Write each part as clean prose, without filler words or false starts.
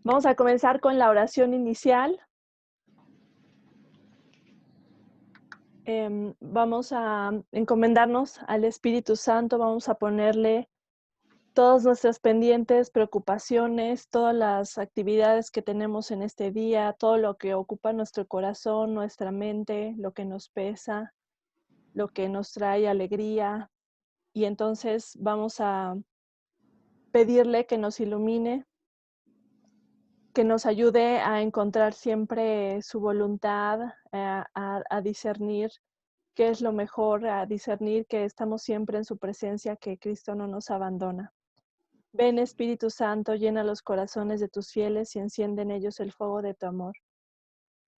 Vamos a comenzar con la oración inicial. Vamos a encomendarnos al Espíritu Santo, vamos a ponerle todas nuestras pendientes, preocupaciones, todas las actividades que tenemos en este día, todo lo que ocupa nuestro corazón, nuestra mente, lo que nos pesa, lo que nos trae alegría. Y entonces vamos a pedirle que nos ilumine, que nos ayude a encontrar siempre su voluntad, a discernir qué es lo mejor, a discernir que estamos siempre en su presencia, que Cristo no nos abandona. Ven, Espíritu Santo, llena los corazones de tus fieles y enciende en ellos el fuego de tu amor.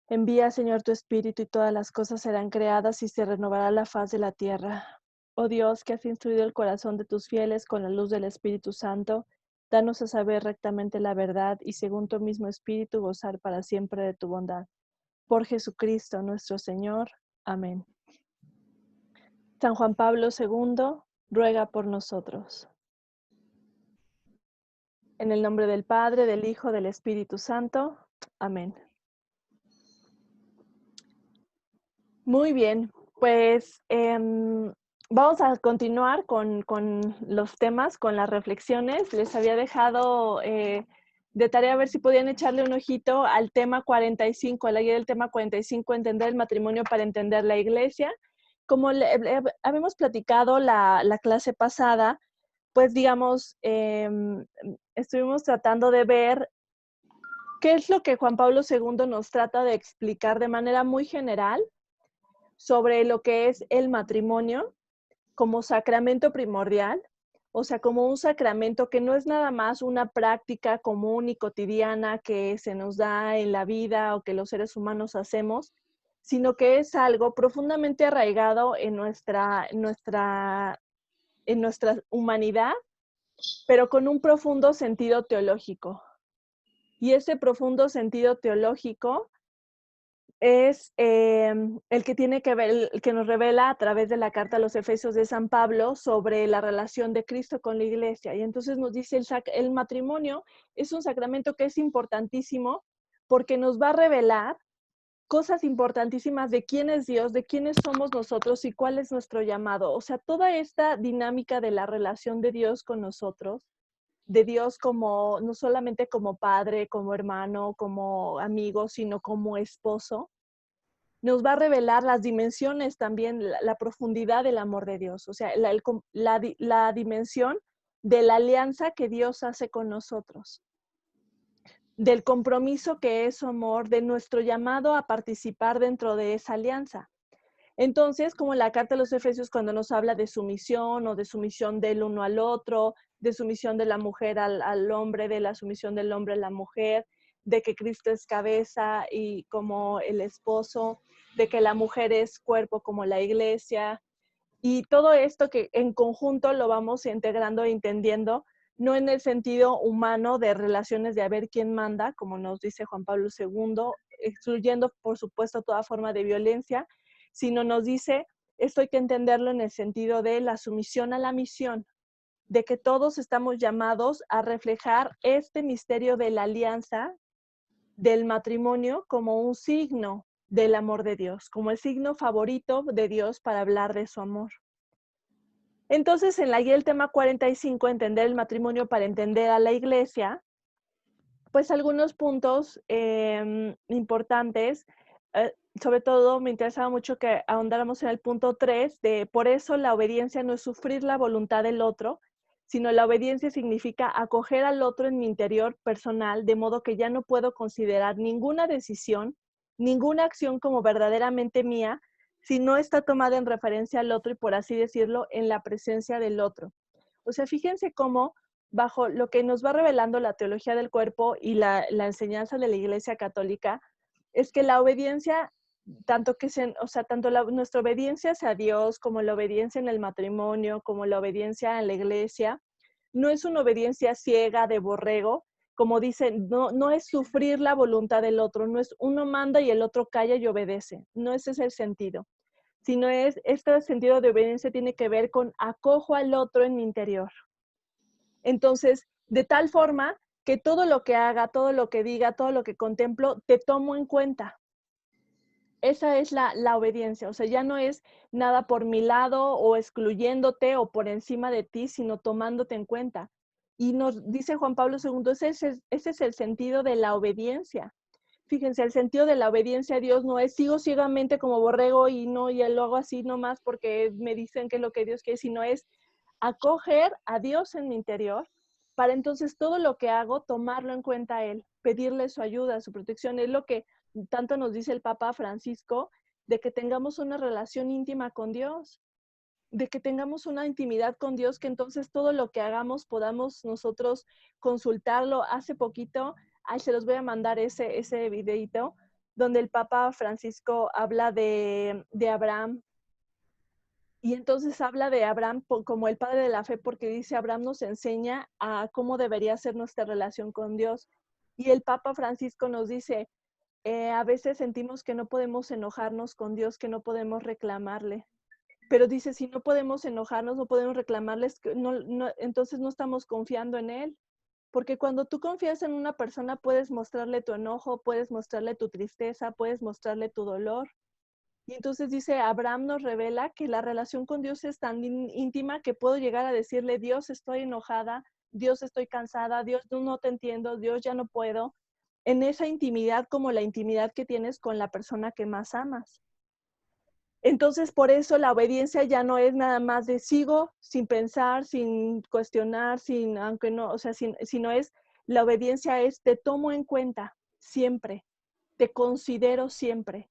Envía, Señor, tu Espíritu y todas las cosas serán creadas y se renovará la faz de la tierra. Oh Dios, que has instruido el corazón de tus fieles con la luz del Espíritu Santo, danos a saber rectamente la verdad y según tu mismo Espíritu gozar para siempre de tu bondad. Por Jesucristo nuestro Señor. Amén. San Juan Pablo II, ruega por nosotros. En el nombre del Padre, del Hijo, del Espíritu Santo. Amén. Muy bien, pues vamos a continuar con los temas, con las reflexiones. Les había dejado de tarea a ver si podían echarle un ojito al tema 45, a la guía del tema 45, entender el matrimonio para entender la iglesia. Como habíamos platicado la clase pasada, pues digamos, estuvimos tratando de ver qué es lo que Juan Pablo II nos trata de explicar de manera muy general sobre lo que es el matrimonio como sacramento primordial, o sea, como un sacramento que no es nada más una práctica común y cotidiana que se nos da en la vida o que los seres humanos hacemos, sino que es algo profundamente arraigado en nuestra humanidad, pero con un profundo sentido teológico. Y ese profundo sentido teológico es el que tiene que ver, el que nos revela a través de la carta a los Efesios de San Pablo sobre la relación de Cristo con la iglesia. Y entonces nos dice el matrimonio es un sacramento que es importantísimo porque nos va a revelar cosas importantísimas de quién es Dios, de quiénes somos nosotros y cuál es nuestro llamado. O sea, toda esta dinámica de la relación de Dios con nosotros, de Dios como, no solamente como padre, como hermano, como amigo, sino como esposo, nos va a revelar las dimensiones también, la profundidad del amor de Dios, o sea, la dimensión de la alianza que Dios hace con nosotros, del compromiso que es su amor, de nuestro llamado a participar dentro de esa alianza. Entonces, como la carta de los Efesios cuando nos habla de sumisión o de sumisión del uno al otro, de sumisión de la mujer al hombre, de la sumisión del hombre a la mujer, de que Cristo es cabeza y como el esposo, de que la mujer es cuerpo como la iglesia, y todo esto que en conjunto lo vamos integrando e entendiendo, no en el sentido humano de relaciones de a ver quién manda, como nos dice Juan Pablo II, excluyendo por supuesto toda forma de violencia, sino nos dice esto hay que entenderlo en el sentido de la sumisión a la misión, de que todos estamos llamados a reflejar este misterio de la alianza, del matrimonio, como un signo del amor de Dios, como el signo favorito de Dios para hablar de su amor. Entonces, en la guía del tema 45, entender el matrimonio para entender a la iglesia, pues algunos puntos importantes, sobre todo me interesaba mucho que ahondáramos en el punto 3 de por eso la obediencia no es sufrir la voluntad del otro, sino la obediencia significa acoger al otro en mi interior personal, de modo que ya no puedo considerar ninguna decisión, ninguna acción como verdaderamente mía, si no está tomada en referencia al otro y, por así decirlo, en la presencia del otro. O sea, fíjense cómo bajo lo que nos va revelando la teología del cuerpo y la enseñanza de la Iglesia Católica, es que la obediencia, tanto nuestra obediencia hacia Dios, como la obediencia en el matrimonio, como la obediencia en la iglesia, no es una obediencia ciega de borrego, como dicen, no es sufrir la voluntad del otro, no es uno manda y el otro calla y obedece, no ese es el sentido, sino este sentido de obediencia tiene que ver con acojo al otro en mi interior. Entonces, de tal forma que todo lo que haga, todo lo que diga, todo lo que contemplo, te tomo en cuenta. Esa es la obediencia, o sea, ya no es nada por mi lado o excluyéndote o por encima de ti, sino tomándote en cuenta. Y nos dice Juan Pablo II, ese es el sentido de la obediencia. Fíjense, el sentido de la obediencia a Dios no es sigo ciegamente como borrego y lo hago así nomás porque me dicen que es lo que Dios quiere, sino es acoger a Dios en mi interior para entonces todo lo que hago, tomarlo en cuenta a Él, pedirle su ayuda, su protección. Es lo que tanto nos dice el Papa Francisco, de que tengamos una relación íntima con Dios, de que tengamos una intimidad con Dios, que entonces todo lo que hagamos podamos nosotros consultarlo. Hace poquito, se los voy a mandar ese videito, donde el Papa Francisco habla de Abraham. Y entonces habla de Abraham como el padre de la fe, porque dice, Abraham nos enseña a cómo debería ser nuestra relación con Dios. Y el Papa Francisco nos dice, a veces sentimos que no podemos enojarnos con Dios, que no podemos reclamarle. Pero dice, si no podemos enojarnos, no podemos reclamarles, entonces no estamos confiando en Él. Porque cuando tú confías en una persona, puedes mostrarle tu enojo, puedes mostrarle tu tristeza, puedes mostrarle tu dolor. Y entonces dice, Abraham nos revela que la relación con Dios es tan íntima que puedo llegar a decirle, Dios, estoy enojada, Dios, estoy cansada, Dios, no te entiendo, Dios, ya no puedo. En esa intimidad como la intimidad que tienes con la persona que más amas. Entonces, por eso la obediencia ya no es nada más de sigo sin pensar, sin cuestionar, aunque no, o sea, sino es, la obediencia es te tomo en cuenta siempre, te considero siempre.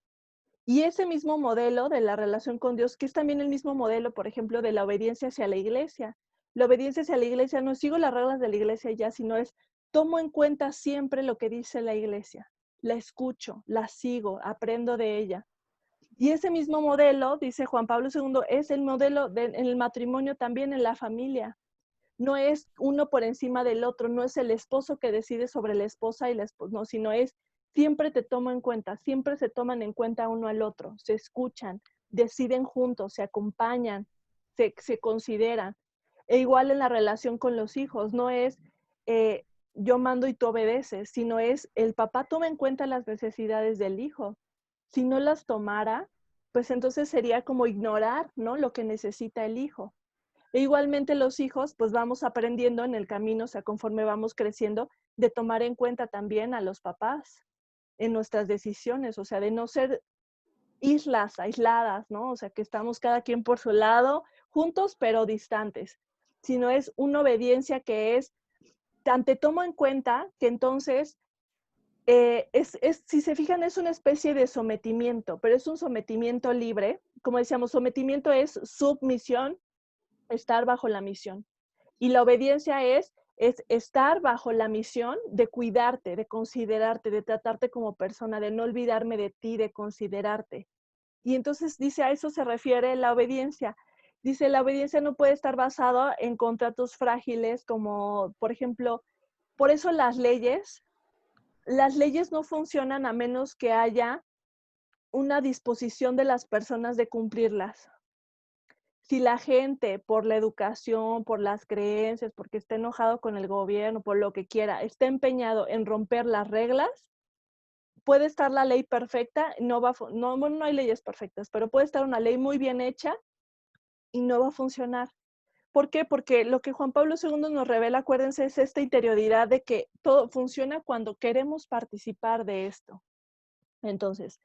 Y ese mismo modelo de la relación con Dios, que es también el mismo modelo, por ejemplo, de la obediencia hacia la iglesia. La obediencia hacia la iglesia no sigo las reglas de la iglesia ya, sino es tomo en cuenta siempre lo que dice la iglesia. La escucho, la sigo, aprendo de ella. Y ese mismo modelo, dice Juan Pablo II, es el modelo en el matrimonio también en la familia. No es uno por encima del otro, no es el esposo que decide sobre la esposa y la esposa, no, sino es siempre te tomo en cuenta, siempre se toman en cuenta uno al otro, se escuchan, deciden juntos, se acompañan, se consideran. E igual en la relación con los hijos, no es yo mando y tú obedeces, sino es el papá toma en cuenta las necesidades del hijo. Si no las tomara, pues entonces sería como ignorar, ¿no?, lo que necesita el hijo. E igualmente los hijos, pues vamos aprendiendo en el camino, o sea, conforme vamos creciendo, de tomar en cuenta también a los papás en nuestras decisiones, o sea, de no ser islas aisladas, ¿no? O sea, que estamos cada quien por su lado, juntos pero distantes, sino es una obediencia que es, tan te tomo en cuenta que entonces, si se fijan, es una especie de sometimiento, pero es un sometimiento libre. Como decíamos, sometimiento es submisión, estar bajo la misión. Y la obediencia es estar bajo la misión de cuidarte, de considerarte, de tratarte como persona, de no olvidarme de ti, de considerarte. Y entonces dice, a eso se refiere la obediencia. Dice, la obediencia no puede estar basada en contratos frágiles como, por ejemplo, por eso las leyes no funcionan a menos que haya una disposición de las personas de cumplirlas. si la gente, por la educación, por las creencias, porque está enojado con el gobierno, por lo que quiera, está empeñado en romper las reglas, puede estar la ley perfecta, no hay leyes perfectas, pero puede estar una ley muy bien hecha y no va a funcionar. ¿Por qué? Porque lo que Juan Pablo II nos revela, acuérdense, es esta interioridad de que todo funciona cuando queremos participar de esto. Entonces,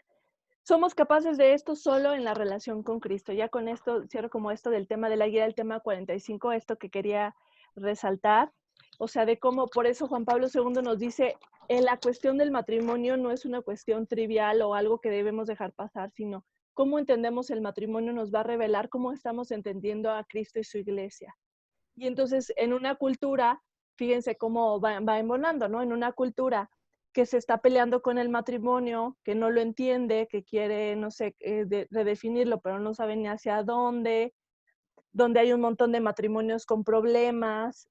somos capaces de esto solo en la relación con Cristo. Ya con esto cierro como esto del tema de la guía del tema 45, esto que quería resaltar. O sea, de cómo por eso Juan Pablo II nos dice, en la cuestión del matrimonio no es una cuestión trivial o algo que debemos dejar pasar, sino cómo entendemos el matrimonio nos va a revelar cómo estamos entendiendo a Cristo y su iglesia. Y entonces en una cultura, fíjense cómo va embonando, ¿no? En una cultura que se está peleando con el matrimonio, que no lo entiende, que quiere, no sé, redefinirlo, pero no sabe ni hacia dónde, donde hay un montón de matrimonios con problemas,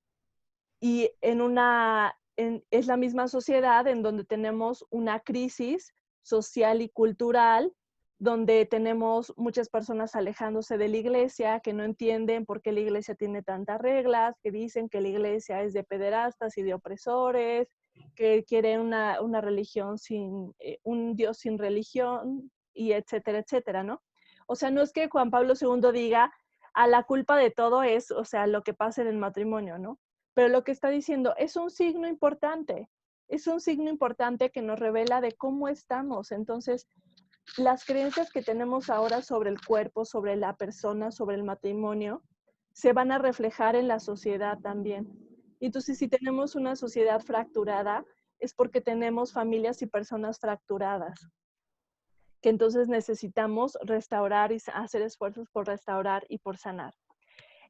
y es la misma sociedad en donde tenemos una crisis social y cultural, donde tenemos muchas personas alejándose de la iglesia, que no entienden por qué la iglesia tiene tantas reglas, que dicen que la iglesia es de pederastas y de opresores, que quieren una religión un Dios sin religión, y etcétera, etcétera, ¿no? O sea, no es que Juan Pablo II diga, a la culpa de todo es, o sea, lo que pasa en el matrimonio, ¿no? Pero lo que está diciendo es un signo importante que nos revela de cómo estamos. Entonces, las creencias que tenemos ahora sobre el cuerpo, sobre la persona, sobre el matrimonio, se van a reflejar en la sociedad también. Entonces, si tenemos una sociedad fracturada, es porque tenemos familias y personas fracturadas, que entonces necesitamos restaurar y hacer esfuerzos por restaurar y por sanar.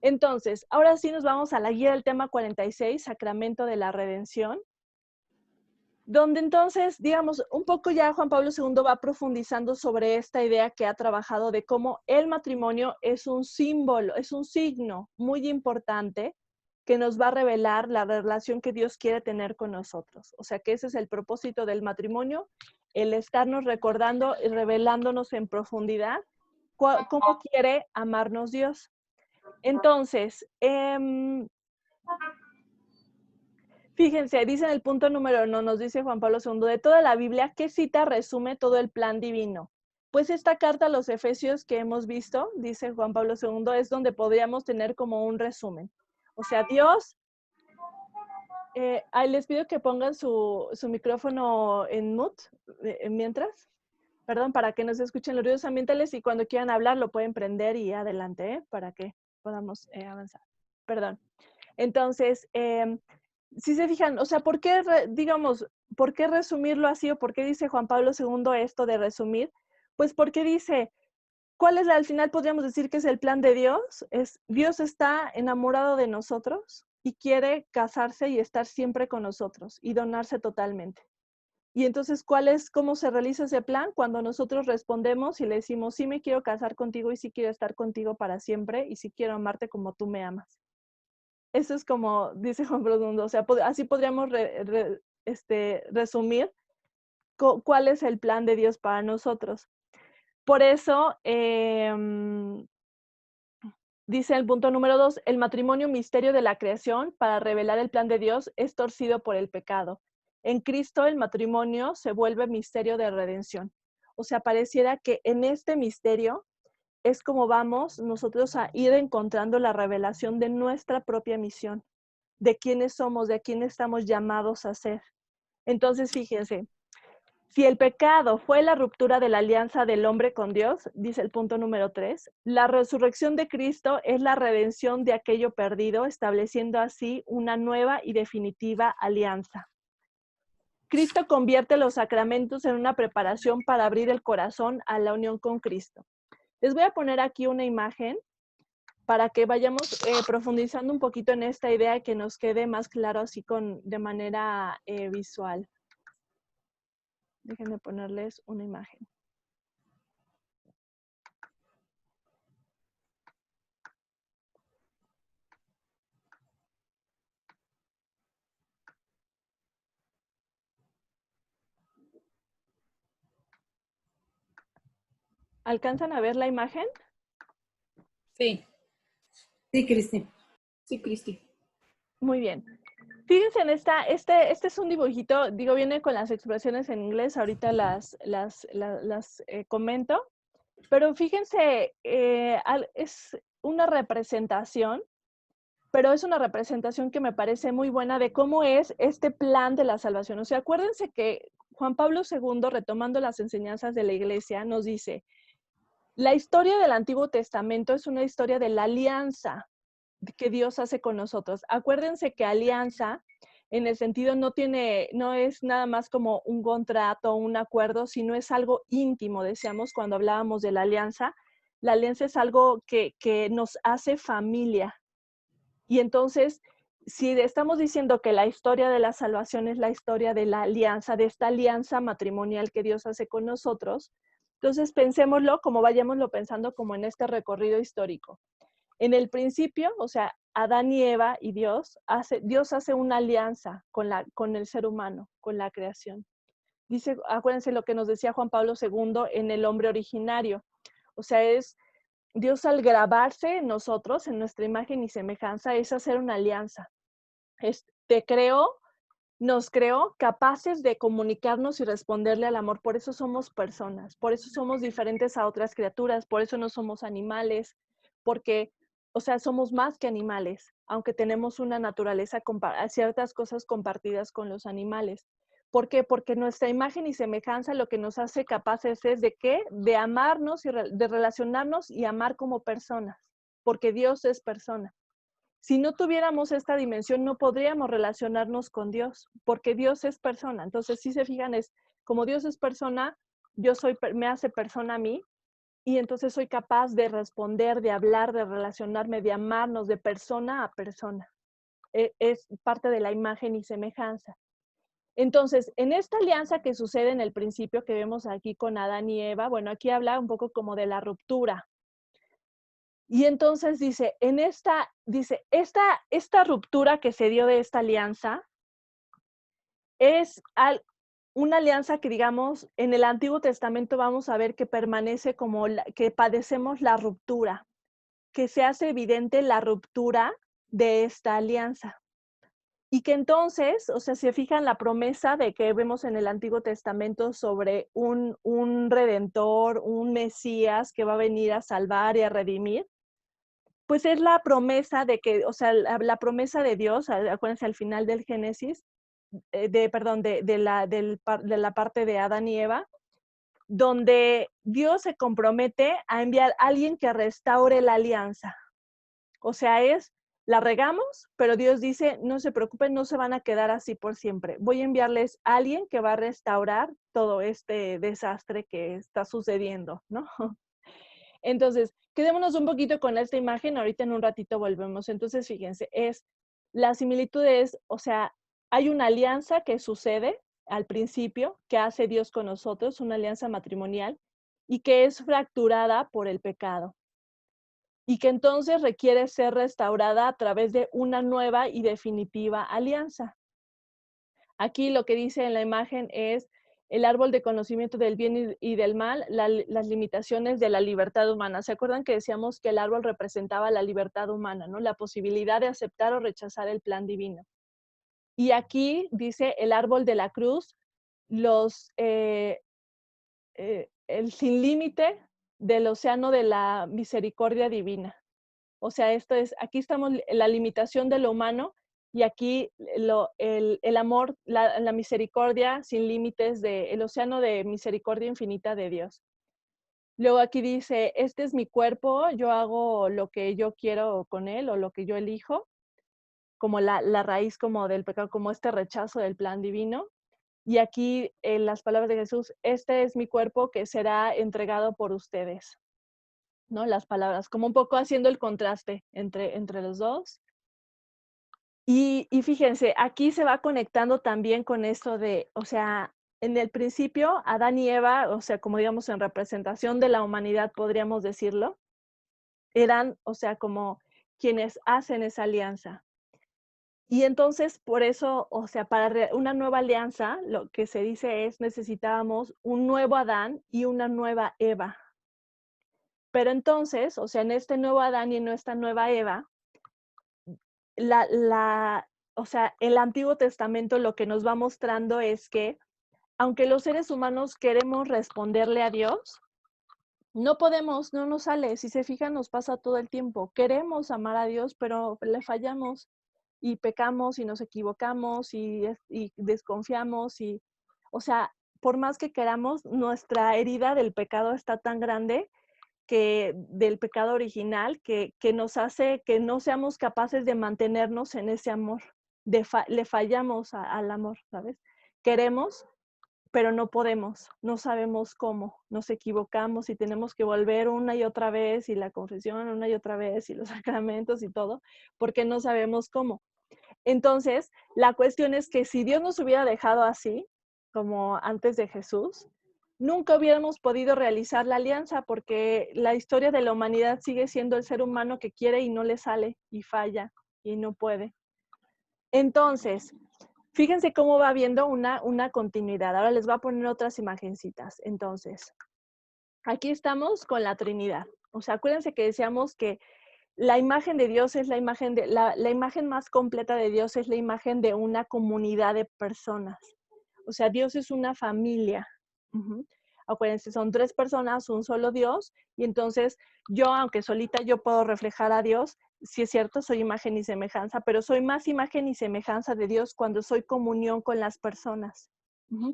Entonces, ahora sí nos vamos a la guía del tema 46, Sacramento de la Redención, donde entonces, digamos, un poco ya Juan Pablo II va profundizando sobre esta idea que ha trabajado de cómo el matrimonio es un símbolo, es un signo muy importante que nos va a revelar la relación que Dios quiere tener con nosotros. O sea que ese es el propósito del matrimonio, el estarnos recordando y revelándonos en profundidad cómo quiere amarnos Dios. Entonces, fíjense, dice en el punto número 1, nos dice Juan Pablo II, de toda la Biblia, ¿qué cita resume todo el plan divino? Pues esta carta a los Efesios que hemos visto, dice Juan Pablo II, es donde podríamos tener como un resumen. O sea, Dios, les pido que pongan su micrófono en mute mientras, perdón, para que no se escuchen los ruidos ambientales y cuando quieran hablar lo pueden prender y adelante, para que podamos avanzar. Perdón. Entonces, si se fijan, o sea, ¿por qué, digamos, por qué resumirlo así o por qué dice Juan Pablo II esto de resumir? Pues porque dice, ¿cuál es al final podríamos decir que es el plan de Dios? Es Dios está enamorado de nosotros y quiere casarse y estar siempre con nosotros y donarse totalmente. Y entonces, cómo se realiza ese plan? Cuando nosotros respondemos y le decimos, sí me quiero casar contigo y sí quiero estar contigo para siempre y sí quiero amarte como tú me amas. Eso es como dice Juan Pablo II, o sea, así podríamos resumir cuál es el plan de Dios para nosotros. Por eso, dice el punto número 2, el matrimonio misterio de la creación para revelar el plan de Dios es torcido por el pecado. En Cristo el matrimonio se vuelve misterio de redención. O sea, pareciera que en este misterio es como vamos nosotros a ir encontrando la revelación de nuestra propia misión, de quiénes somos, de quién estamos llamados a ser. Entonces, fíjense, si el pecado fue la ruptura de la alianza del hombre con Dios, dice el punto número 3, la resurrección de Cristo es la redención de aquello perdido, estableciendo así una nueva y definitiva alianza. Cristo convierte los sacramentos en una preparación para abrir el corazón a la unión con Cristo. Les voy a poner aquí una imagen para que vayamos profundizando un poquito en esta idea y que nos quede más claro así de manera visual. Déjenme ponerles una imagen. ¿Alcanzan a ver la imagen? Sí. Sí, Cristi. Sí, Cristi. Muy bien. Fíjense en este es un dibujito, digo, viene con las expresiones en inglés, ahorita las comento, pero fíjense, es una representación, pero es una representación que me parece muy buena de cómo es este plan de la salvación. O sea, acuérdense que Juan Pablo II, retomando las enseñanzas de la Iglesia, nos dice, la historia del Antiguo Testamento es una historia de la alianza que Dios hace con nosotros. Acuérdense que alianza, en el sentido, no es nada más como un contrato, un acuerdo, sino es algo íntimo. Decíamos cuando hablábamos de la alianza es algo que nos hace familia. Y entonces, si estamos diciendo que la historia de la salvación es la historia de la alianza, de esta alianza matrimonial que Dios hace con nosotros, entonces pensémoslo como vayámoslo pensando como en este recorrido histórico. En el principio, o sea, Adán y Eva y Dios hace una alianza con el ser humano, con la creación. Dice, acuérdense lo que nos decía Juan Pablo II en el hombre originario. O sea, es Dios al grabarse en nosotros, en nuestra imagen y semejanza, es hacer una alianza. Nos creó capaces de comunicarnos y responderle al amor. Por eso somos personas, por eso somos diferentes a otras criaturas, por eso no somos animales, porque, o sea, somos más que animales, aunque tenemos una naturaleza, ciertas cosas compartidas con los animales. ¿Por qué? Porque nuestra imagen y semejanza lo que nos hace capaces es de ¿qué? De amarnos y de relacionarnos y amar como personas, porque Dios es persona. Si no tuviéramos esta dimensión, no podríamos relacionarnos con Dios, porque Dios es persona. Entonces, si se fijan, es como Dios es persona, me hace persona a mí, y entonces soy capaz de responder, de hablar, de relacionarme, de amarnos de persona a persona. Es parte de la imagen y semejanza. Entonces, en esta alianza que sucede en el principio que vemos aquí con Adán y Eva, bueno, aquí habla un poco como de la ruptura. Y entonces dice, esta ruptura que se dio de esta alianza es una alianza que, digamos, en el Antiguo Testamento vamos a ver que permanece como que padecemos la ruptura, que se hace evidente la ruptura de esta alianza. Y que entonces, o sea, se fijan la promesa de que vemos en el Antiguo Testamento sobre un redentor, un Mesías que va a venir a salvar y a redimir. Pues es la promesa de que, o sea, la promesa de Dios, acuérdense al final del Génesis, de la parte de Adán y Eva, donde Dios se compromete a enviar a alguien que restaure la alianza. O sea, la regamos, pero Dios dice, no se preocupen, no se van a quedar así por siempre. Voy a enviarles a alguien que va a restaurar todo este desastre que está sucediendo, ¿no? Entonces, quedémonos un poquito con esta imagen, ahorita en un ratito volvemos. Entonces, fíjense, la similitud es, o sea, hay una alianza que sucede al principio, que hace Dios con nosotros, una alianza matrimonial, y que es fracturada por el pecado. Y que entonces requiere ser restaurada a través de una nueva y definitiva alianza. Aquí lo que dice en la imagen es el árbol de conocimiento del bien y del mal, las limitaciones de la libertad humana. ¿Se acuerdan que decíamos que el árbol representaba la libertad humana, ¿no? La posibilidad de aceptar o rechazar el plan divino. Y aquí dice el árbol de la cruz, el sin límite del océano de la misericordia divina. O sea, aquí estamos la limitación de lo humano y aquí el amor, la misericordia sin límites, el océano de misericordia infinita de Dios. Luego aquí dice, este es mi cuerpo, yo hago lo que yo quiero con él o lo que yo elijo, como la raíz como del pecado, como este rechazo del plan divino. Y aquí en las palabras de Jesús, este es mi cuerpo que será entregado por ustedes. ¿No? Las palabras, como un poco haciendo el contraste entre los dos. Y fíjense, aquí se va conectando también con esto de, o sea, en el principio, Adán y Eva, o sea, como digamos en representación de la humanidad, podríamos decirlo, eran, o sea, como quienes hacen esa alianza. Y entonces, por eso, o sea, para una nueva alianza, lo que se dice es, necesitábamos un nuevo Adán y una nueva Eva. Pero entonces, o sea, en este nuevo Adán y en esta nueva Eva, o sea, el Antiguo Testamento lo que nos va mostrando es que, aunque los seres humanos queremos responderle a Dios, no podemos, no nos sale. Si se fijan, nos pasa todo el tiempo. Queremos amar a Dios, pero le fallamos y pecamos y nos equivocamos y desconfiamos o sea, por más que queramos, nuestra herida del pecado está tan grande que del pecado original que nos hace que no seamos capaces de mantenernos en ese amor. Le fallamos al amor, ¿sabes? Queremos, pero no podemos, no sabemos cómo, nos equivocamos y tenemos que volver una y otra vez y la confesión una y otra vez y los sacramentos y todo, porque no sabemos cómo. Entonces, la cuestión es que si Dios nos hubiera dejado así, como antes de Jesús, nunca hubiéramos podido realizar la alianza porque la historia de la humanidad sigue siendo el ser humano que quiere y no le sale y falla y no puede. Entonces, fíjense cómo va habiendo una continuidad. Ahora les voy a poner otras imagencitas. Entonces, aquí estamos con la Trinidad. O sea, acuérdense que decíamos que la imagen de Dios es la imagen la imagen más completa de Dios es la imagen de una comunidad de personas. O sea, Dios es una familia. Uh-huh. Acuérdense, son 3 personas, un solo Dios, y entonces yo, aunque solita yo puedo reflejar a Dios, sí es cierto, soy imagen y semejanza, pero soy más imagen y semejanza de Dios cuando soy comunión con las personas,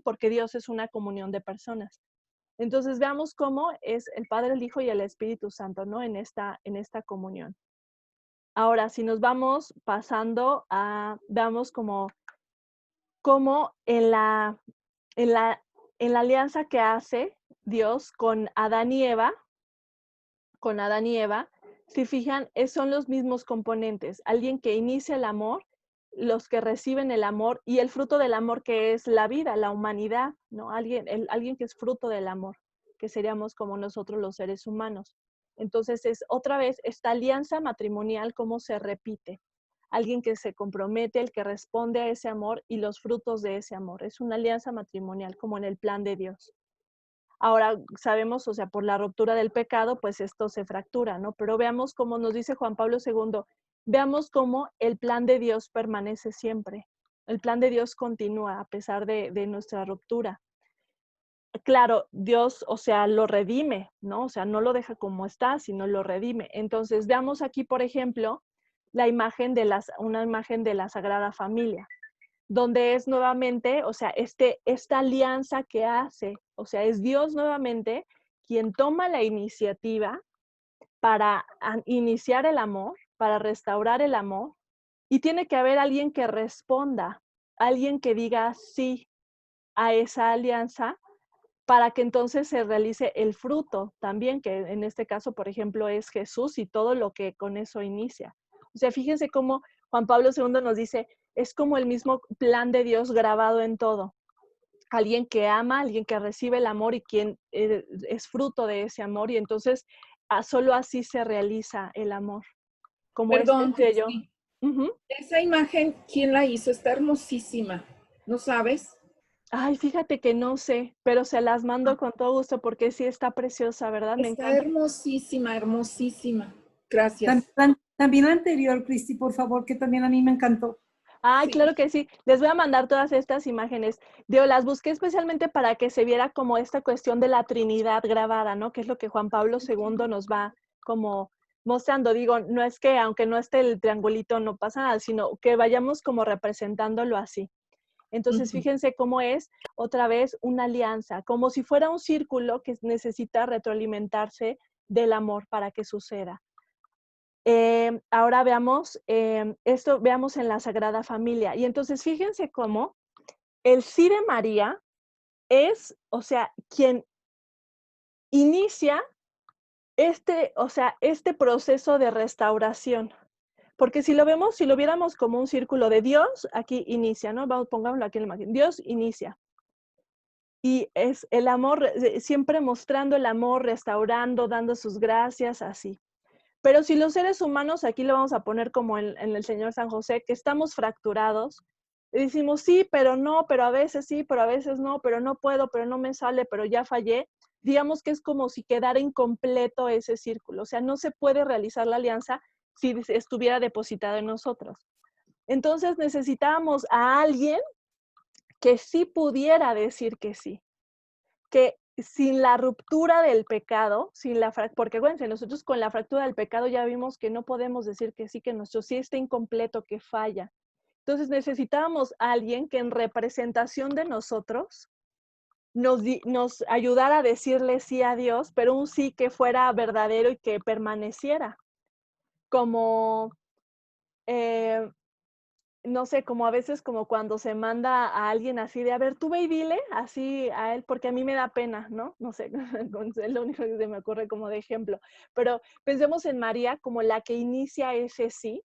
porque Dios es una comunión de personas. Entonces veamos cómo es el Padre, el Hijo y el Espíritu Santo, ¿no? En esta comunión. Ahora, si nos vamos pasando veamos como en la, en la alianza que hace Dios con Adán y Eva, si fijan, son los mismos componentes. Alguien que inicia el amor, los que reciben el amor y el fruto del amor que es la vida, la humanidad, ¿no? Alguien que es fruto del amor, que seríamos como nosotros los seres humanos. Entonces es otra vez esta alianza matrimonial cómo se repite. Alguien que se compromete, el que responde a ese amor y los frutos de ese amor. Es una alianza matrimonial como en el plan de Dios. Ahora sabemos, o sea, por la ruptura del pecado, pues esto se fractura, ¿no? Pero veamos cómo nos dice Juan Pablo II, veamos cómo el plan de Dios permanece siempre. El plan de Dios continúa a pesar de nuestra ruptura. Claro, Dios, o sea, lo redime, ¿no? O sea, no lo deja como está, sino lo redime. Entonces, veamos aquí, por ejemplo, una imagen de la Sagrada Familia, donde es nuevamente, o sea, esta alianza que hace, o sea, es Dios nuevamente quien toma la iniciativa para iniciar el amor, para restaurar el amor, y tiene que haber alguien que responda, alguien que diga sí a esa alianza para que entonces se realice el fruto también, que en este caso, por ejemplo, es Jesús y todo lo que con eso inicia. O sea, fíjense cómo Juan Pablo II nos dice, es como el mismo plan de Dios grabado en todo. Alguien que ama, alguien que recibe el amor y quien es fruto de ese amor, y entonces solo así se realiza el amor, como este Perdón, sello. Cristi. Uh-huh. Esa imagen, ¿quién la hizo? Está hermosísima. ¿No sabes? Ay, fíjate que no sé, pero se las mando con todo gusto porque sí está preciosa, ¿verdad? Me Está encanta. hermosísima, hermosísima. Gracias. También la anterior, Cristi, por favor, que también a mí me encantó. Ay, Sí. claro que sí. Les voy a mandar todas estas imágenes. Digo, las busqué especialmente para que se viera como esta cuestión de la Trinidad grabada, ¿no? Que es lo que Juan Pablo II nos va como mostrando. Digo, no es que aunque no esté el triangulito no pasa nada, sino que vayamos como representándolo así. Entonces, fíjense cómo es otra vez una alianza, como si fuera un círculo que necesita retroalimentarse del amor para que suceda. Ahora veamos veamos en la Sagrada Familia. Y entonces fíjense cómo el sí de María es, o sea, quien inicia o sea, este proceso de restauración. Porque si lo vemos, si lo viéramos como un círculo de Dios, aquí inicia, ¿no? Pongámoslo aquí en la imagen. Dios inicia. Y es el amor, siempre mostrando el amor, restaurando, dando sus gracias, así. Pero si los seres humanos, aquí lo vamos a poner como en el Señor San José, que estamos fracturados, y decimos sí, pero no, pero a veces sí, pero a veces no, pero no puedo, pero no me sale, pero ya fallé, digamos que es como si quedara incompleto ese círculo. O sea, no se puede realizar la alianza si estuviera depositado en nosotros. Entonces necesitábamos a alguien que sí pudiera decir que sí, que sin la ruptura del pecado, porque acuérdense, nosotros con la fractura del pecado ya vimos que no podemos decir que sí, que nuestro sí está incompleto, que falla. Entonces necesitábamos a alguien que en representación de nosotros nos ayudara a decirle sí a Dios, pero un sí que fuera verdadero y que permaneciera. Como, eh, no sé, como a veces como cuando se manda a alguien así de, a ver, tú ve y dile así a él, porque a mí me da pena, ¿no? No sé, es lo único que se me ocurre como de ejemplo. Pero pensemos en María como la que inicia ese sí,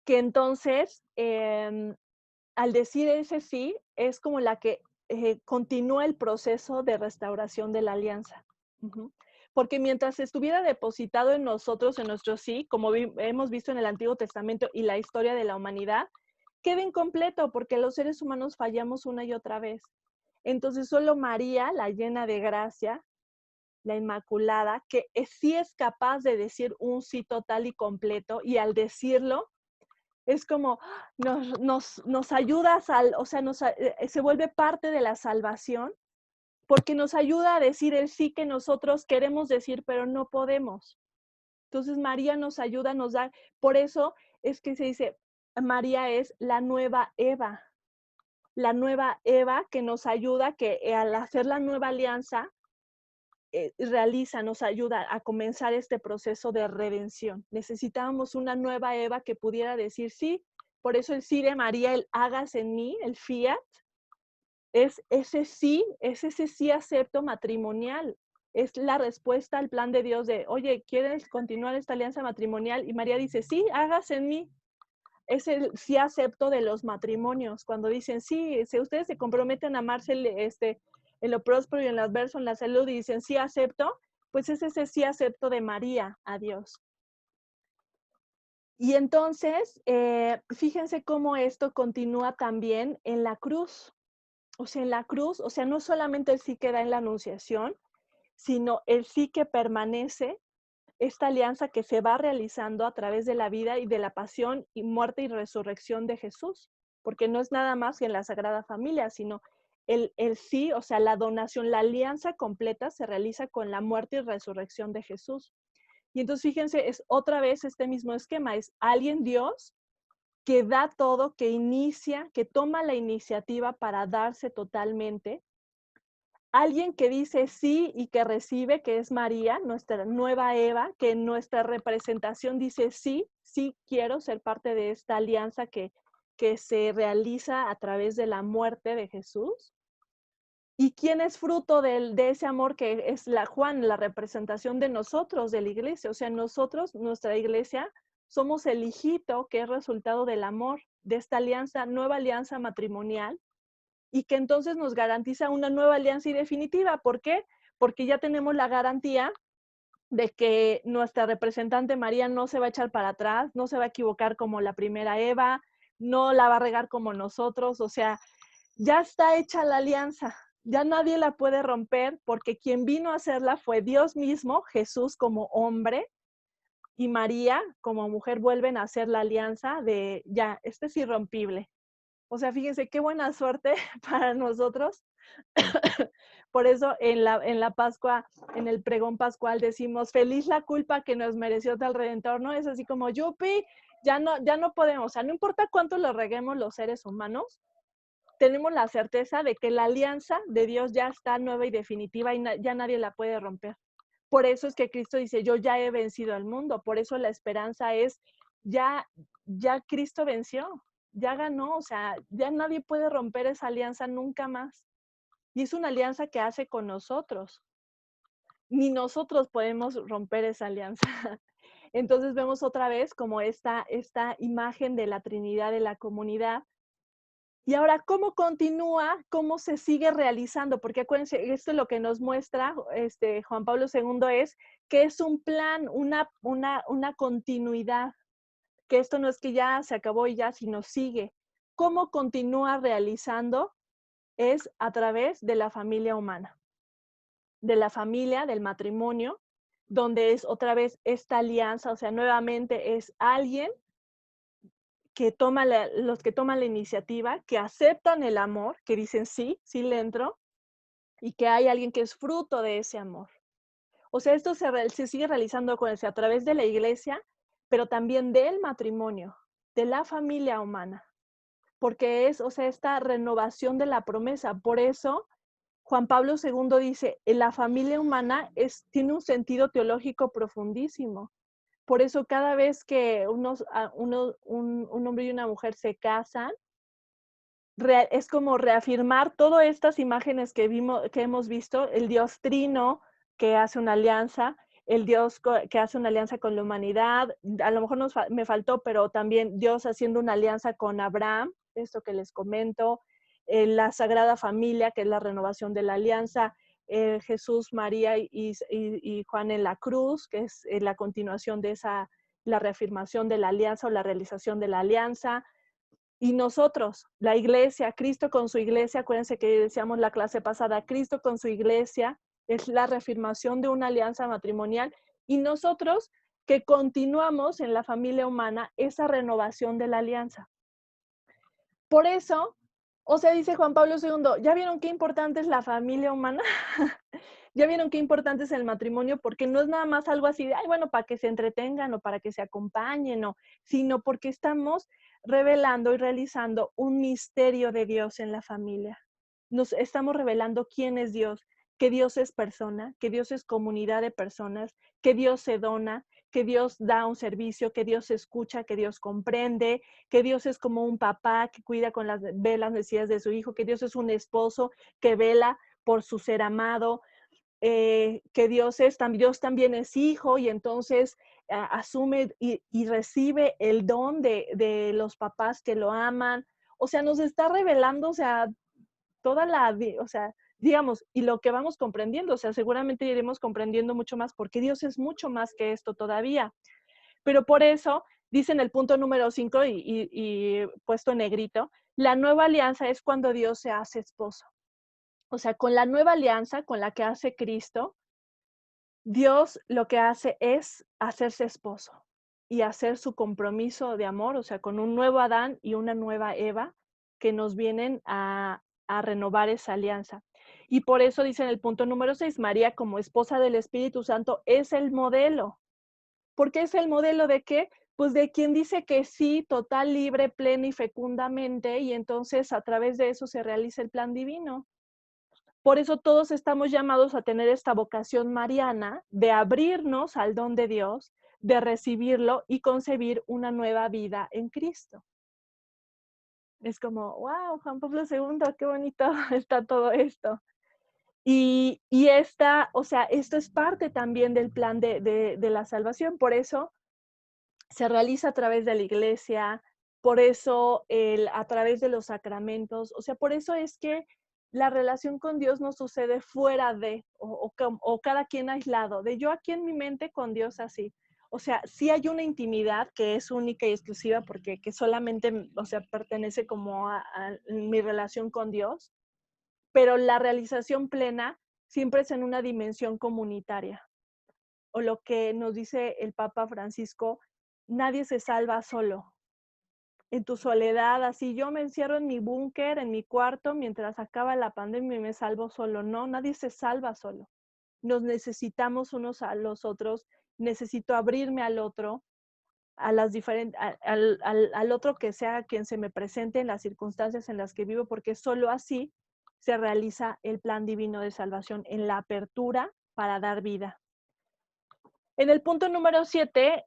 que entonces, al decir ese sí, es como la que continúa el proceso de restauración de la alianza. Ujú. Porque mientras estuviera depositado en nosotros, en nuestro sí, como hemos visto en el Antiguo Testamento y la historia de la humanidad, queda incompleto porque los seres humanos fallamos una y otra vez. Entonces solo María, la llena de gracia, la Inmaculada, que sí es capaz de decir un sí total y completo, y al decirlo, es como nos ayuda, o sea, se vuelve parte de la salvación, porque nos ayuda a decir el sí que nosotros queremos decir, pero no podemos. Entonces María nos ayuda, nos da, por eso es que se dice, María es la nueva Eva que nos ayuda, que al hacer la nueva alianza, nos ayuda a comenzar este proceso de redención. Necesitábamos una nueva Eva que pudiera decir sí. Por eso el sí de María, el hágase en mí, el fiat, es ese sí acepto matrimonial. Es la respuesta al plan de Dios de, oye, ¿quieres continuar esta alianza matrimonial? Y María dice, sí, hágase en mí. Es el sí acepto de los matrimonios. Cuando dicen, sí, si ustedes se comprometen a amarse en lo próspero y en lo adverso, en la salud, y dicen, sí acepto, pues es ese sí acepto de María a Dios. Y entonces, fíjense cómo esto continúa también en la cruz. O sea, en la cruz, o sea, no solamente el sí que da en la anunciación, sino el sí que permanece, esta alianza que se va realizando a través de la vida y de la pasión y muerte y resurrección de Jesús, porque no es nada más que en la Sagrada Familia, sino el sí, o sea, la donación, la alianza completa se realiza con la muerte y resurrección de Jesús. Y entonces, fíjense, es otra vez este mismo esquema, es alguien Dios que da todo, que inicia, que toma la iniciativa para darse totalmente. Alguien que dice sí y que recibe, que es María, nuestra nueva Eva, que en nuestra representación dice sí, sí quiero ser parte de esta alianza que se realiza a través de la muerte de Jesús. ¿Y quién es fruto de ese amor que es Juan, la representación de nosotros, de la iglesia? O sea, nosotros, nuestra iglesia, somos el hijito que es resultado del amor, de esta alianza, nueva alianza matrimonial, y que entonces nos garantiza una nueva alianza y definitiva. ¿Por qué? Porque ya tenemos la garantía de que nuestra representante María no se va a echar para atrás, no se va a equivocar como la primera Eva, no la va a regar como nosotros, o sea, ya está hecha la alianza, ya nadie la puede romper porque quien vino a hacerla fue Dios mismo, Jesús como hombre, y María como mujer vuelven a hacer la alianza de ya, este es irrompible. O sea, fíjense qué buena suerte para nosotros. Por eso en la Pascua, en el pregón pascual decimos, feliz la culpa que nos mereció tal Redentor, ¿no? Es así como, yupi, ya no podemos, o sea, no importa cuánto lo reguemos los seres humanos, tenemos la certeza de que la alianza de Dios ya está nueva y definitiva y ya nadie la puede romper. Por eso es que Cristo dice, yo ya he vencido al mundo. Por eso la esperanza es, ya Cristo venció, ya ganó, o sea, ya nadie puede romper esa alianza nunca más. Y es una alianza que hace con nosotros. Ni nosotros podemos romper esa alianza. Entonces vemos otra vez como esta imagen de la Trinidad de la comunidad. Y ahora, ¿cómo continúa? ¿Cómo se sigue realizando? Porque acuérdense, esto es lo que nos muestra Juan Pablo II, es que es un plan, una continuidad, que esto no es que ya se acabó y ya, sino sigue. ¿Cómo continúa realizando? Es a través de la familia humana, de la familia, del matrimonio, donde es otra vez esta alianza, o sea, nuevamente es alguien los que toman la iniciativa, que aceptan el amor, que dicen sí, sí le entro, y que hay alguien que es fruto de ese amor. O sea, esto se sigue realizando, acuérdense, a través de la iglesia, pero también del matrimonio, de la familia humana, porque es, o sea, esta renovación de la promesa. Por eso Juan Pablo II dice, la familia humana tiene un sentido teológico profundísimo. Por eso cada vez que un hombre y una mujer se casan, es como reafirmar todas estas imágenes que hemos visto, el Dios trino que hace una alianza, el Dios que hace una alianza con la humanidad, a lo mejor me faltó, pero también Dios haciendo una alianza con Abraham, esto que les comento, la Sagrada Familia, que es la renovación de la alianza, Jesús, María y Juan en la cruz, que es la continuación de la reafirmación de la alianza o la realización de la alianza. Y nosotros, la iglesia, Cristo con su iglesia, acuérdense que decíamos la clase pasada, Cristo con su iglesia es la reafirmación de una alianza matrimonial y nosotros que continuamos en la familia humana esa renovación de la alianza. Por eso, o sea, dice Juan Pablo II, ¿ya vieron qué importante es la familia humana? ¿Ya vieron qué importante es el matrimonio? Porque no es nada más algo así de, ay, bueno, para que se entretengan o para que se acompañen, sino porque estamos revelando y realizando un misterio de Dios en la familia. Nos estamos revelando quién es Dios, que Dios es persona, que Dios es comunidad de personas, que Dios se dona, que Dios da un servicio, que Dios escucha, que Dios comprende, que Dios es como un papá que ve las necesidades de su hijo, que Dios es un esposo que vela por su ser amado, que Dios también es hijo y entonces asume y recibe el don de los papás que lo aman. O sea, nos está revelando, o sea, o sea, digamos, y lo que vamos comprendiendo, o sea, seguramente iremos comprendiendo mucho más porque Dios es mucho más que esto todavía. Pero por eso, dice en el punto número 5 y puesto en negrito, la nueva alianza es cuando Dios se hace esposo. O sea, con la nueva alianza, con la que hace Cristo, Dios lo que hace es hacerse esposo y hacer su compromiso de amor, o sea, con un nuevo Adán y una nueva Eva que nos vienen a renovar esa alianza. Y por eso dice en el punto número 6, María como esposa del Espíritu Santo es el modelo. ¿Por qué es el modelo de qué? Pues de quien dice que sí, total, libre, plena y fecundamente, y entonces a través de eso se realiza el plan divino. Por eso todos estamos llamados a tener esta vocación mariana de abrirnos al don de Dios, de recibirlo y concebir una nueva vida en Cristo. Es como, wow, Juan Pablo II, qué bonito está todo esto. Y o sea, esto es parte también del plan de la salvación. Por eso se realiza a través de la iglesia, por eso a través de los sacramentos, o sea, por eso es que la relación con Dios no sucede fuera de, o cada quien aislado, de yo aquí en mi mente con Dios así. O sea, sí hay una intimidad que es única y exclusiva porque que solamente, o sea, pertenece como a mi relación con Dios, pero la realización plena siempre es en una dimensión comunitaria. O lo que nos dice el Papa Francisco, nadie se salva solo. En tu soledad, así yo me encierro en mi búnker, en mi cuarto, mientras acaba la pandemia y me salvo solo. No, nadie se salva solo. Nos necesitamos unos a los otros, necesito abrirme al otro, al otro que sea quien se me presente en las circunstancias en las que vivo, porque solo así se realiza el plan divino de salvación, en la apertura para dar vida. En el punto número 7,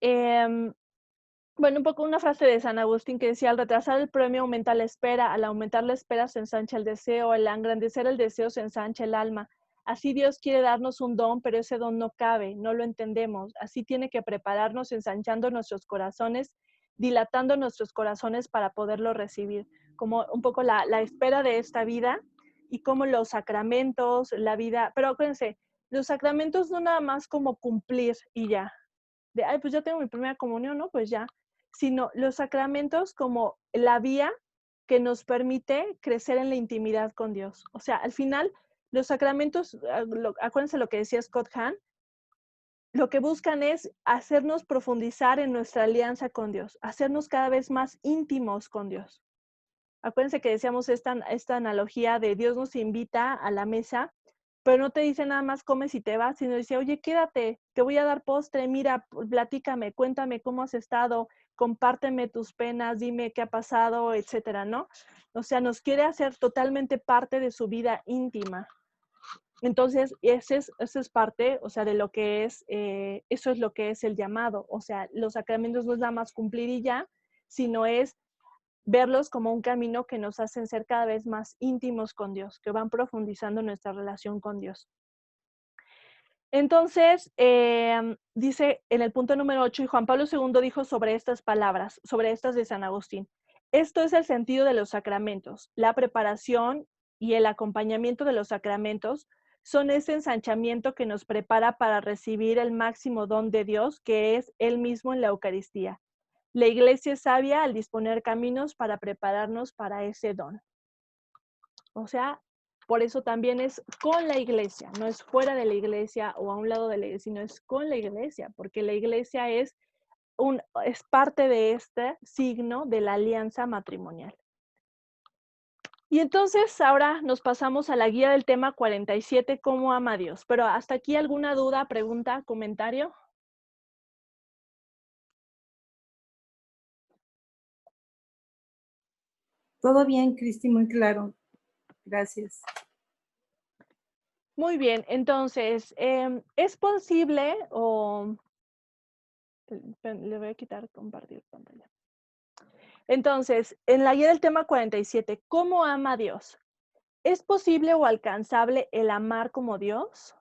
bueno, un poco una frase de San Agustín que decía, al retrasar el premio aumenta la espera, al aumentar la espera se ensancha el deseo, al engrandecer el deseo se ensancha el alma. Así Dios quiere darnos un don, pero ese don no cabe, no lo entendemos. Así tiene que prepararnos ensanchando nuestros corazones, dilatando nuestros corazones para poderlo recibir. Como un poco la espera de esta vida y como los sacramentos, la vida, pero acuérdense, los sacramentos no nada más como cumplir y ya, de, ay, pues ya tengo mi primera comunión, ¿no? Pues ya, sino los sacramentos como la vía que nos permite crecer en la intimidad con Dios. O sea, al final, los sacramentos, acuérdense lo que decía Scott Hahn, lo que buscan es hacernos profundizar en nuestra alianza con Dios, hacernos cada vez más íntimos con Dios. Acuérdense que decíamos esta analogía de Dios nos invita a la mesa, pero no te dice nada más comes y te vas, sino dice, oye, quédate, te voy a dar postre, mira, platícame, cuéntame cómo has estado, compárteme tus penas, dime qué ha pasado, etcétera, ¿no? O sea, nos quiere hacer totalmente parte de su vida íntima. Entonces, eso es parte, o sea, de lo que es, eso es lo que es el llamado. O sea, los sacramentos no es nada más cumplir y ya, sino es verlos como un camino que nos hacen ser cada vez más íntimos con Dios, que van profundizando nuestra relación con Dios. Entonces, dice en el punto número 8, y Juan Pablo II dijo sobre estas palabras, sobre estas de San Agustín, esto es el sentido de los sacramentos, la preparación y el acompañamiento de los sacramentos son ese ensanchamiento que nos prepara para recibir el máximo don de Dios, que es Él mismo en la Eucaristía. La Iglesia es sabia al disponer caminos para prepararnos para ese don. O sea, por eso también es con la Iglesia, no es fuera de la Iglesia o a un lado de la Iglesia, sino es con la Iglesia, porque la Iglesia es parte de este signo de la alianza matrimonial. Y entonces ahora nos pasamos a la guía del tema 47, ¿cómo ama a Dios? Pero hasta aquí, ¿alguna duda, pregunta, comentario? Todo bien, Cristi, muy claro. Gracias. Muy bien, entonces, ¿es posible o...? Le voy a quitar compartir pantalla. Entonces, en la guía del tema 47, ¿cómo ama a Dios? ¿Es posible o alcanzable el amar como Dios?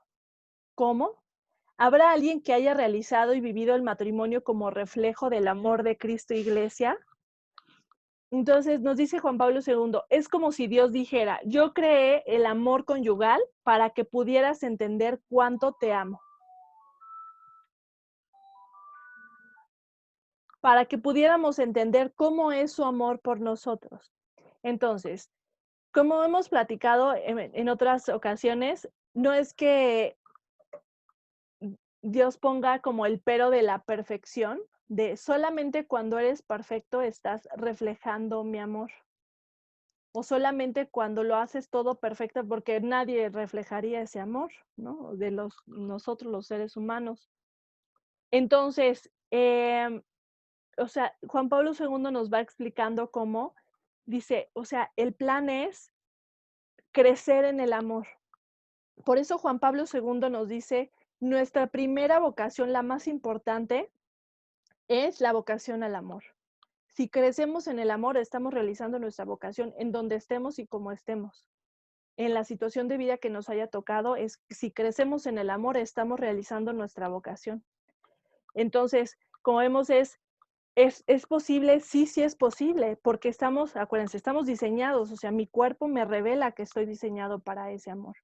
¿Cómo? ¿Habrá alguien que haya realizado y vivido el matrimonio como reflejo del amor de Cristo e Iglesia? Entonces nos dice Juan Pablo II, es como si Dios dijera, yo creé el amor conyugal para que pudieras entender cuánto te amo. Para que pudiéramos entender cómo es su amor por nosotros. Entonces, como hemos platicado en otras ocasiones, no es que Dios ponga como el pero de la perfección, de solamente cuando eres perfecto estás reflejando mi amor. O solamente cuando lo haces todo perfecto, porque nadie reflejaría ese amor, ¿no? De nosotros los seres humanos. Entonces, o sea, Juan Pablo II nos va explicando cómo, dice, o sea, el plan es crecer en el amor. Por eso Juan Pablo II nos dice, nuestra primera vocación, la más importante, es la vocación al amor. Si crecemos en el amor, estamos realizando nuestra vocación en donde estemos y como estemos. En la situación de vida que nos haya tocado, si crecemos en el amor, estamos realizando nuestra vocación. Entonces, como vemos, ¿es posible? Sí, sí es posible, porque acuérdense, estamos diseñados, o sea, mi cuerpo me revela que estoy diseñado para ese amor.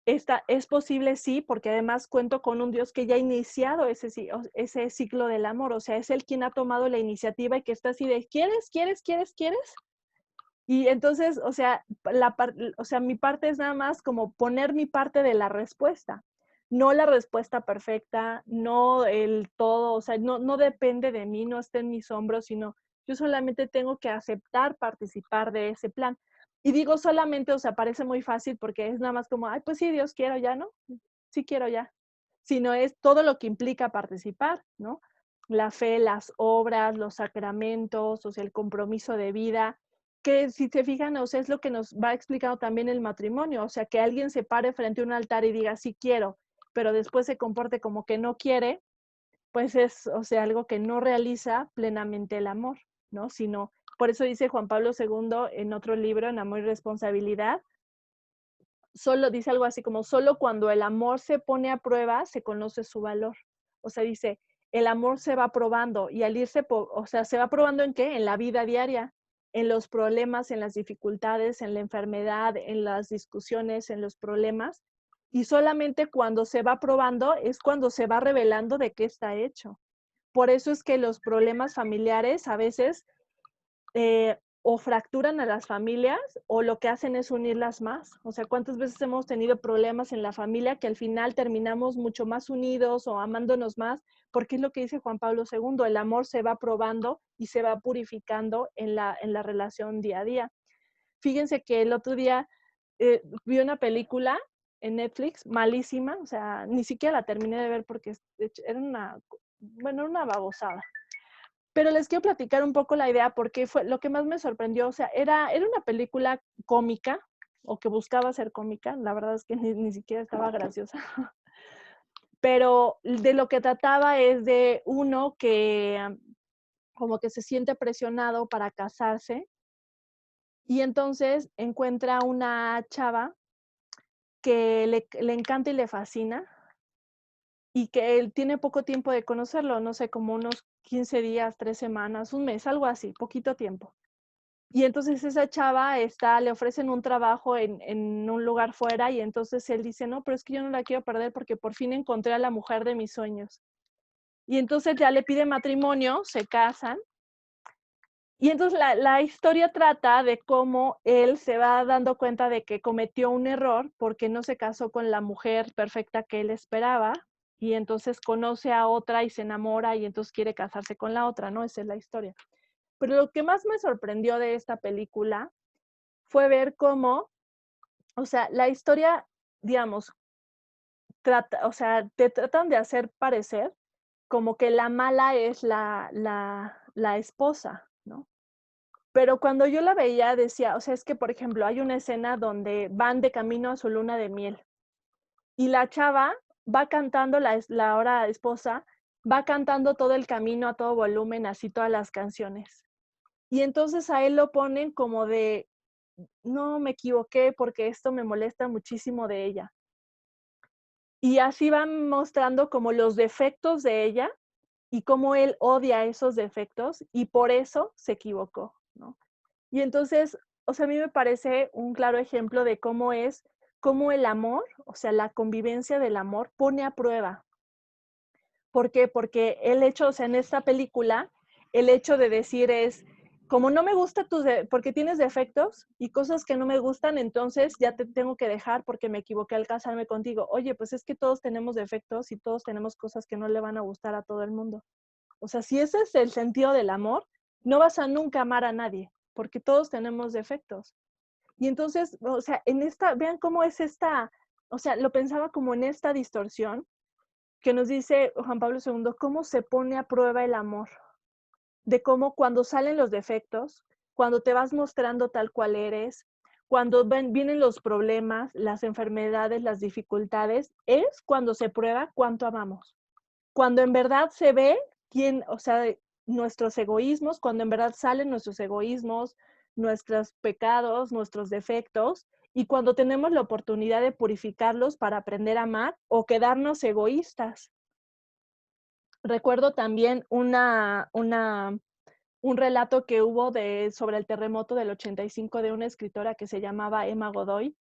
Es posible, sí, porque además cuento con un Dios que ya ha iniciado ese ciclo del amor, o sea, es Él quien ha tomado la iniciativa y que está así de, ¿quieres? Y entonces, o sea, mi parte es nada más como poner mi parte de la respuesta, no la respuesta perfecta, no el todo, o sea, no depende de mí, no está en mis hombros, sino yo solamente tengo que aceptar participar de ese plan. Y digo solamente, o sea, parece muy fácil porque es nada más como, ay, pues sí, Dios quiero ya, ¿no? Sí quiero ya. Sino es todo lo que implica participar, ¿no? La fe, las obras, los sacramentos, o sea, el compromiso de vida, que si se fijan, o sea, es lo que nos va explicando también el matrimonio, o sea, que alguien se pare frente a un altar y diga, sí quiero, pero después se comporte como que no quiere, pues es, o sea, algo que no realiza plenamente el amor, ¿no? Sino, por eso dice Juan Pablo II en otro libro, en Amor y Responsabilidad, solo dice algo así como, solo cuando el amor se pone a prueba se conoce su valor. O sea, dice, el amor se va probando y al irse, o sea, ¿se va probando en qué? En la vida diaria, en los problemas, en las dificultades, en la enfermedad, en las discusiones, en los problemas. Y solamente cuando se va probando es cuando se va revelando de qué está hecho. Por eso es que los problemas familiares a veces o fracturan a las familias o lo que hacen es unirlas más. O sea, ¿cuántas veces hemos tenido problemas en la familia que al final terminamos mucho más unidos o amándonos más? Porque es lo que dice Juan Pablo II, el amor se va probando y se va purificando en la relación día a día. Fíjense que el otro día vi una película en Netflix malísima, o sea, ni siquiera la terminé de ver porque era una babosada. Pero les quiero platicar un poco la idea porque fue lo que más me sorprendió. O sea, era una película cómica o que buscaba ser cómica. La verdad es que ni siquiera estaba graciosa. Pero de lo que trataba es de uno que como que se siente presionado para casarse y entonces encuentra una chava que le encanta y le fascina y que él tiene poco tiempo de conocerlo, no sé, como unos 15 días, 3 semanas, un mes, algo así, poquito tiempo. Y entonces esa chava le ofrecen un trabajo en un lugar fuera y entonces él dice, no, pero es que yo no la quiero perder porque por fin encontré a la mujer de mis sueños. Y entonces ya le pide matrimonio, se casan. Y entonces la historia trata de cómo él se va dando cuenta de que cometió un error porque no se casó con la mujer perfecta que él esperaba y entonces conoce a otra y se enamora y entonces quiere casarse con la otra, ¿no? Esa es la historia. Pero lo que más me sorprendió de esta película fue ver cómo, o sea, la historia, digamos, trata, o sea, te tratan de hacer parecer como que la mala es la esposa, ¿no? Pero cuando yo la veía decía, o sea, es que, por ejemplo, hay una escena donde van de camino a su luna de miel y la chava va cantando, la ahora esposa, va cantando todo el camino a todo volumen, así todas las canciones. Y entonces a él lo ponen como de, no, me equivoqué porque esto me molesta muchísimo de ella. Y así van mostrando como los defectos de ella y cómo él odia esos defectos y por eso se equivocó, ¿no? Y entonces, o sea, a mí me parece un claro ejemplo de cómo el amor, o sea, la convivencia del amor pone a prueba. ¿Por qué? Porque el hecho, o sea, en esta película, el hecho de decir es, como no me gusta porque tienes defectos y cosas que no me gustan, entonces ya te tengo que dejar porque me equivoqué al casarme contigo. Oye, pues es que todos tenemos defectos y todos tenemos cosas que no le van a gustar a todo el mundo. O sea, si ese es el sentido del amor, no vas a nunca amar a nadie, porque todos tenemos defectos. Y entonces, o sea, vean cómo es o sea, lo pensaba como en esta distorsión que nos dice Juan Pablo II, cómo se pone a prueba el amor, de cómo cuando salen los defectos, cuando te vas mostrando tal cual eres, cuando vienen los problemas, las enfermedades, las dificultades, es cuando se prueba cuánto amamos. Cuando en verdad se ve o sea, nuestros egoísmos, cuando en verdad salen nuestros egoísmos, nuestros pecados, nuestros defectos, y cuando tenemos la oportunidad de purificarlos para aprender a amar o quedarnos egoístas. Recuerdo también un relato que hubo sobre el terremoto del 85 de una escritora que se llamaba Emma Godoy,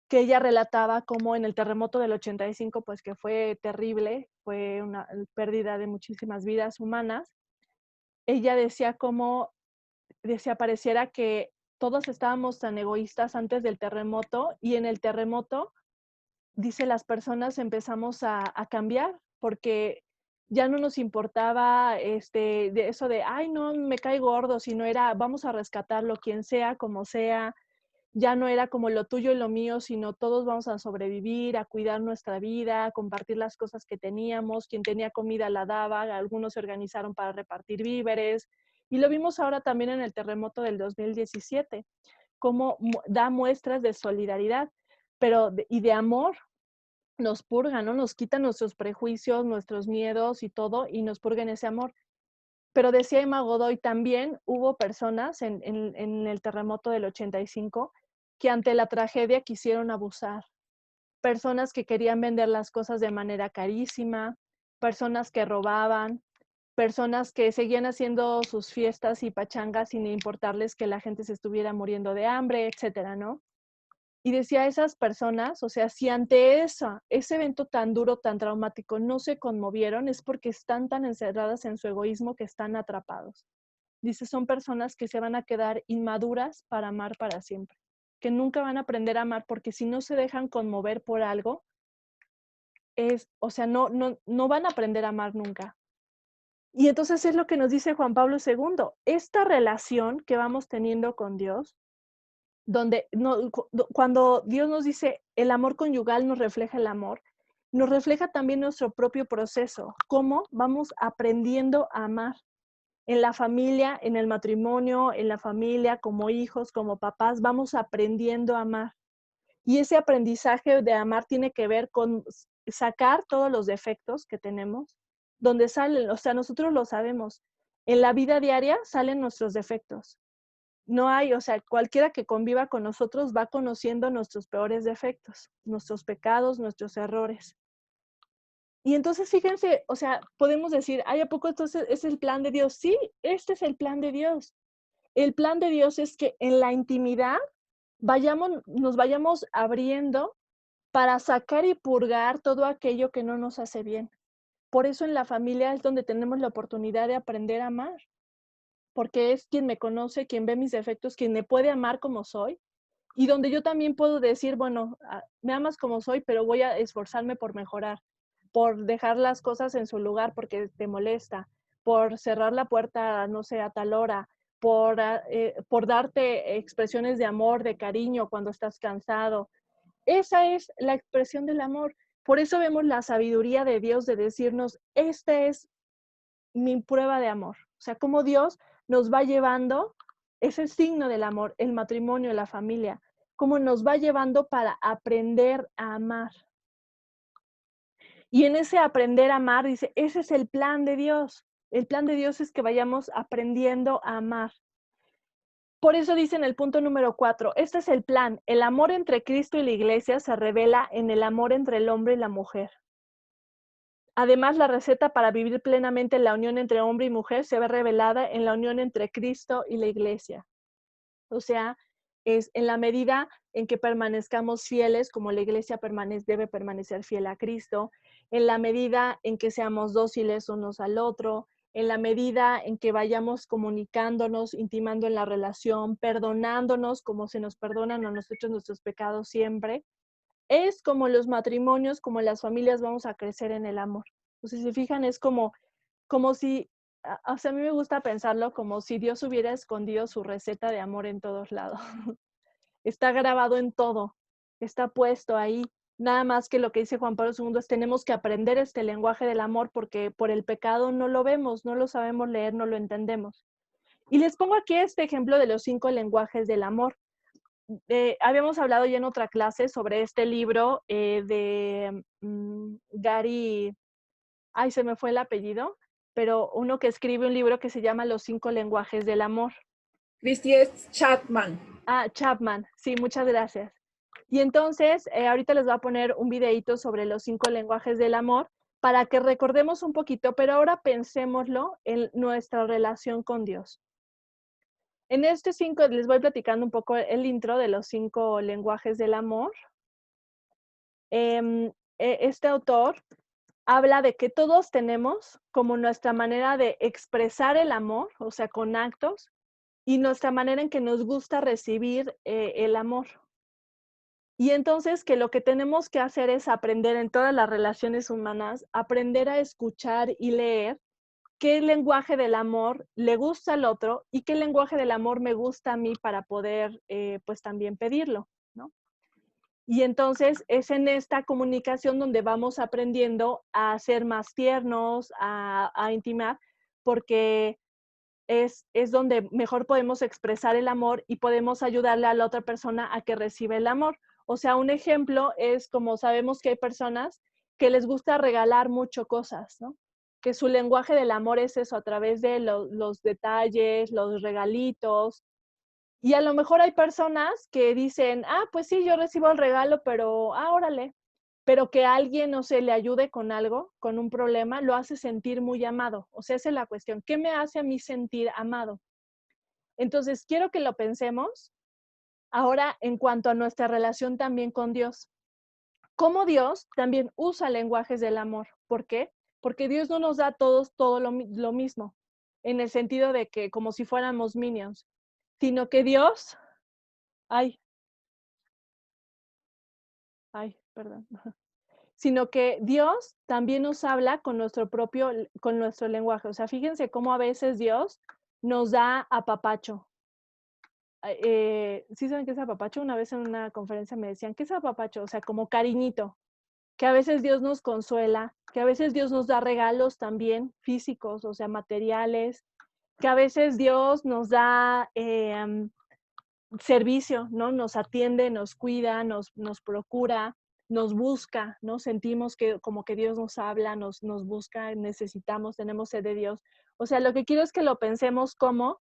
que ella relataba cómo en el terremoto del 85, pues que fue terrible, fue una pérdida de muchísimas vidas humanas. Ella decía, pareciera que todos estábamos tan egoístas antes del terremoto y en el terremoto, dice, las personas empezamos a cambiar porque ya no nos importaba de eso de, ay, no, me cae gordo, sino era, vamos a rescatarlo, quien sea, como sea. Ya no era como lo tuyo y lo mío, sino todos vamos a sobrevivir, a cuidar nuestra vida, a compartir las cosas que teníamos. Quien tenía comida la daba, algunos se organizaron para repartir víveres. Y lo vimos ahora también en el terremoto del 2017, cómo da muestras de solidaridad y de amor. Nos purga, ¿no? Nos quita nuestros prejuicios, nuestros miedos y todo, y nos purga en ese amor. Pero decía Emma Godoy, también hubo personas en el terremoto del 85 que ante la tragedia quisieron abusar. Personas que querían vender las cosas de manera carísima, personas que robaban, personas que seguían haciendo sus fiestas y pachangas sin importarles que la gente se estuviera muriendo de hambre, etcétera, ¿no? Y decía, esas personas, o sea, si ante ese evento tan duro, tan traumático, no se conmovieron, es porque están tan encerradas en su egoísmo que están atrapados. dice, son personas que se van a quedar inmaduras para amar para siempre, que nunca van a aprender a amar porque si no se dejan conmover por algo, o sea, no van a aprender a amar nunca. Y entonces es lo que nos dice Juan Pablo II, esta relación que vamos teniendo con Dios, donde cuando Dios nos dice el amor conyugal nos refleja el amor, nos refleja también nuestro propio proceso, cómo vamos aprendiendo a amar en la familia, en el matrimonio, en la familia, como hijos, como papás, vamos aprendiendo a amar. Y ese aprendizaje de amar tiene que ver con sacar todos los defectos que tenemos, donde salen, o sea, nosotros lo sabemos. En la vida diaria salen nuestros defectos. No hay, o sea, cualquiera que conviva con nosotros va conociendo nuestros peores defectos, nuestros pecados, nuestros errores. Y entonces, fíjense, o sea, podemos decir, ¿ay, a poco entonces es el plan de Dios? Sí, este es el plan de Dios. El plan de Dios es que en la intimidad nos vayamos abriendo para sacar y purgar todo aquello que no nos hace bien. Por eso en la familia es donde tenemos la oportunidad de aprender a amar, porque es quien me conoce, quien ve mis defectos, quien me puede amar como soy, y donde yo también puedo decir, bueno, me amas como soy, pero voy a esforzarme por mejorar, por dejar las cosas en su lugar porque te molesta, por cerrar la puerta, no sé, a tal hora, por darte expresiones de amor, de cariño cuando estás cansado. Esa es la expresión del amor. Por eso vemos la sabiduría de Dios de decirnos, esta es mi prueba de amor. O sea, cómo Dios nos va llevando, ese signo del amor, el matrimonio, la familia, cómo nos va llevando para aprender a amar. Y en ese aprender a amar, dice, ese es el plan de Dios. El plan de Dios es que vayamos aprendiendo a amar. Por eso dice en el punto número 4, este es el plan. El amor entre Cristo y la iglesia se revela en el amor entre el hombre y la mujer. Además, la receta para vivir plenamente la unión entre hombre y mujer se ve revelada en la unión entre Cristo y la iglesia. O sea, es en la medida en que permanezcamos fieles, como la iglesia debe permanecer fiel a Cristo, en la medida en que seamos dóciles unos al otro, en la medida en que vayamos comunicándonos, intimando en la relación, perdonándonos como se nos perdonan a nosotros nuestros pecados siempre, es como los matrimonios, como las familias vamos a crecer en el amor. Entonces, si se fijan, es como si, o sea, a mí me gusta pensarlo como si Dios hubiera escondido su receta de amor en todos lados. Está grabado en todo, está puesto ahí. Nada más que lo que dice Juan Pablo II es tenemos que aprender este lenguaje del amor porque por el pecado no lo vemos, no lo sabemos leer, no lo entendemos. Y les pongo aquí este ejemplo de los 5 lenguajes del amor. Habíamos hablado ya en otra clase sobre este libro de Gary, ay, se me fue el apellido, pero uno que escribe un libro que se llama Los 5 lenguajes del amor. Christy es Chapman. Chapman, sí, muchas gracias. Y entonces, ahorita les voy a poner un videíto sobre los 5 lenguajes del amor para que recordemos un poquito, pero ahora pensémoslo en nuestra relación con Dios. En este 5 les voy platicando un poco el intro de los 5 lenguajes del amor. Este autor habla de que todos tenemos como nuestra manera de expresar el amor, o sea, con actos, y nuestra manera en que nos gusta recibir el amor. Y entonces que lo que tenemos que hacer es aprender en todas las relaciones humanas, aprender a escuchar y leer qué lenguaje del amor le gusta al otro y qué lenguaje del amor me gusta a mí para poder pues también pedirlo, ¿no? Y entonces es en esta comunicación donde vamos aprendiendo a ser más tiernos, a intimar, porque es donde mejor podemos expresar el amor y podemos ayudarle a la otra persona a que reciba el amor. O sea, un ejemplo es como sabemos que hay personas que les gusta regalar mucho cosas, ¿no? Que su lenguaje del amor es eso, a través de los detalles, los regalitos. Y a lo mejor hay personas que dicen, pues sí, yo recibo el regalo, pero, órale. Pero que alguien, no sé, le ayude con algo, con un problema, lo hace sentir muy amado. O sea, esa es la cuestión. ¿Qué me hace a mí sentir amado? Entonces, quiero que lo pensemos ahora en cuanto a nuestra relación también con Dios. Cómo Dios también usa lenguajes del amor. ¿Por qué? Porque Dios no nos da a todos todo lo mismo. en el sentido de que como si fuéramos minions, sino que Dios, perdón, sino que Dios también nos habla con nuestro lenguaje. O sea, fíjense cómo a veces Dios nos da apapacho. ¿Sí saben qué es apapacho? Una vez en una conferencia me decían, ¿qué es apapacho? O sea, como cariñito, que a veces Dios nos consuela, que a veces Dios nos da regalos también físicos, o sea, materiales, que a veces Dios nos da servicio, ¿no? Nos atiende, nos cuida, nos procura, nos busca, ¿no? Sentimos que como que Dios nos habla, nos busca, necesitamos, tenemos sed de Dios. O sea, lo que quiero es que lo pensemos como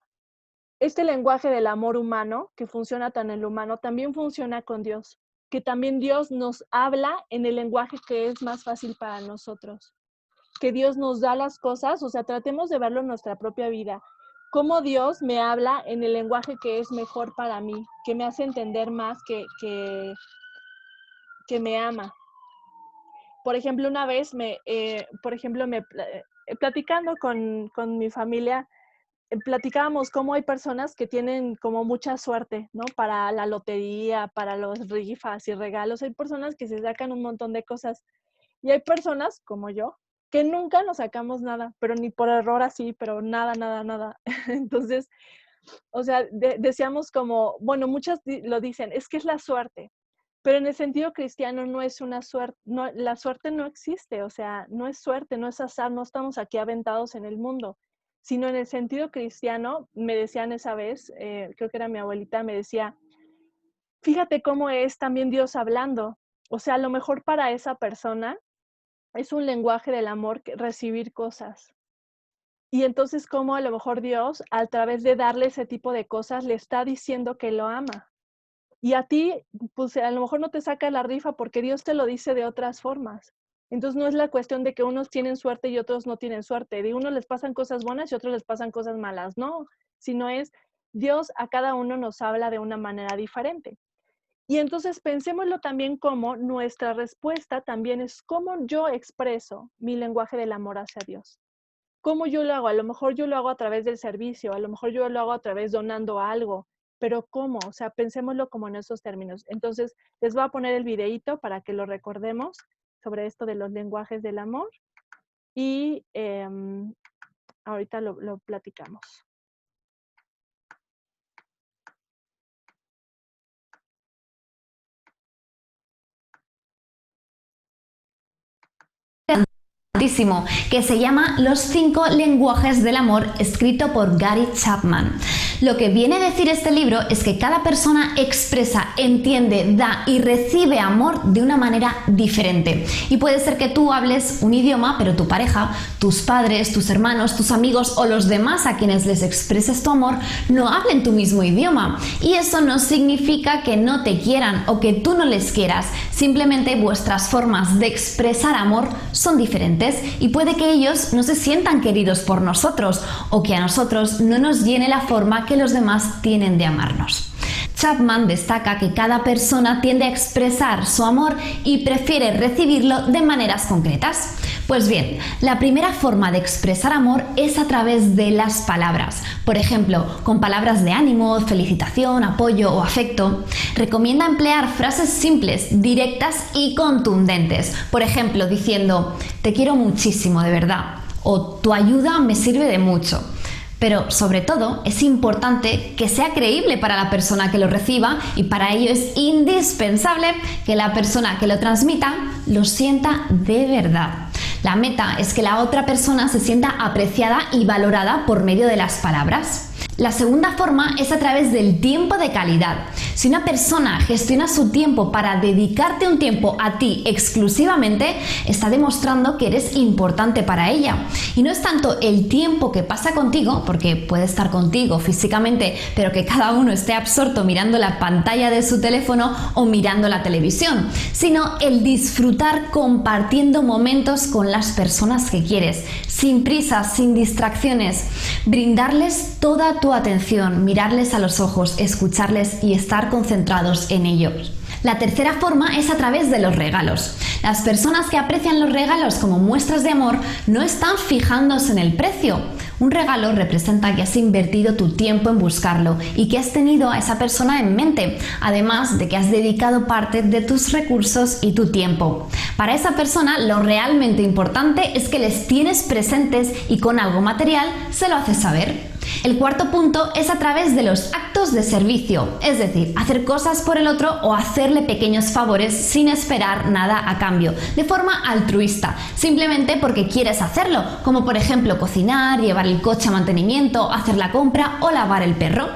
este lenguaje del amor humano, que funciona tan en lo humano, también funciona con Dios, que también Dios nos habla en el lenguaje que es más fácil para nosotros, que Dios nos da las cosas, o sea, tratemos de verlo en nuestra propia vida, cómo Dios me habla en el lenguaje que es mejor para mí, que me hace entender más, que me ama. Por ejemplo, una vez platicando con mi familia, platicábamos cómo hay personas que tienen como mucha suerte, ¿no? Para la lotería, para los rifas y regalos. Hay personas que se sacan un montón de cosas. Y hay personas, como yo, que nunca nos sacamos nada, pero ni por error así, pero nada, nada, nada. Entonces, o sea, decíamos como, bueno, muchas lo dicen, es que es la suerte. Pero en el sentido cristiano no es una suerte, no, la suerte no existe, o sea, no es suerte, no es azar, no estamos aquí aventados en el mundo, sino en el sentido cristiano, me decían esa vez, creo que era mi abuelita, me decía, fíjate cómo es también Dios hablando, o sea, a lo mejor para esa persona es un lenguaje del amor recibir cosas. Y entonces cómo a lo mejor Dios, a través de darle ese tipo de cosas, le está diciendo que lo ama. Y a ti, pues a lo mejor no te saca la rifa porque Dios te lo dice de otras formas. Entonces no es la cuestión de que unos tienen suerte y otros no tienen suerte. De unos les pasan cosas buenas y otros les pasan cosas malas. No, sino es Dios a cada uno nos habla de una manera diferente. Y entonces pensémoslo también como nuestra respuesta también es cómo yo expreso mi lenguaje del amor hacia Dios. ¿Cómo yo lo hago? A lo mejor yo lo hago a través del servicio, a lo mejor yo lo hago a través donando algo, pero ¿cómo? O sea, pensémoslo como en esos términos. Entonces, les voy a poner el videíto para que lo recordemos sobre esto de los lenguajes del amor y ahorita lo platicamos. Que se llama Los 5 lenguajes del amor, escrito por Gary Chapman. Lo que viene a decir este libro es que cada persona expresa, entiende, da y recibe amor de una manera diferente. Y puede ser que tú hables un idioma, pero tu pareja, tus padres, tus hermanos, tus amigos o los demás a quienes les expreses tu amor no hablen tu mismo idioma. Y eso no significa que no te quieran o que tú no les quieras. Simplemente vuestras formas de expresar amor son diferentes y puede que ellos no se sientan queridos por nosotros o que a nosotros no nos llene la forma que los demás tienen de amarnos. Chapman destaca que cada persona tiende a expresar su amor y prefiere recibirlo de maneras concretas. Pues bien, la primera forma de expresar amor es a través de las palabras. Por ejemplo, con palabras de ánimo, felicitación, apoyo o afecto. Recomienda emplear frases simples, directas y contundentes. Por ejemplo, diciendo, te quiero muchísimo, de verdad. O tu ayuda me sirve de mucho. Pero sobre todo es importante que sea creíble para la persona que lo reciba y para ello es indispensable que la persona que lo transmita lo sienta de verdad. La meta es que la otra persona se sienta apreciada y valorada por medio de las palabras. La segunda forma es a través del tiempo de calidad. Si una persona gestiona su tiempo para dedicarte un tiempo a ti exclusivamente, está demostrando que eres importante para ella. Y no es tanto el tiempo que pasa contigo, porque puede estar contigo físicamente, pero que cada uno esté absorto mirando la pantalla de su teléfono o mirando la televisión, sino el disfrutar compartiendo momentos con las personas que quieres, sin prisas, sin distracciones, brindarles toda tu atención, mirarles a los ojos, escucharles y estar concentrados en ellos. La tercera forma es a través de los regalos. Las personas que aprecian los regalos como muestras de amor no están fijándose en el precio. Un regalo representa que has invertido tu tiempo en buscarlo y que has tenido a esa persona en mente, además de que has dedicado parte de tus recursos y tu tiempo. Para esa persona lo realmente importante es que les tienes presentes y con algo material se lo haces saber. El cuarto punto es a través de los actos de servicio, es decir, hacer cosas por el otro o hacerle pequeños favores sin esperar nada a cambio, de forma altruista, simplemente porque quieres hacerlo, como por ejemplo cocinar, llevar el coche a mantenimiento, hacer la compra o lavar el perro.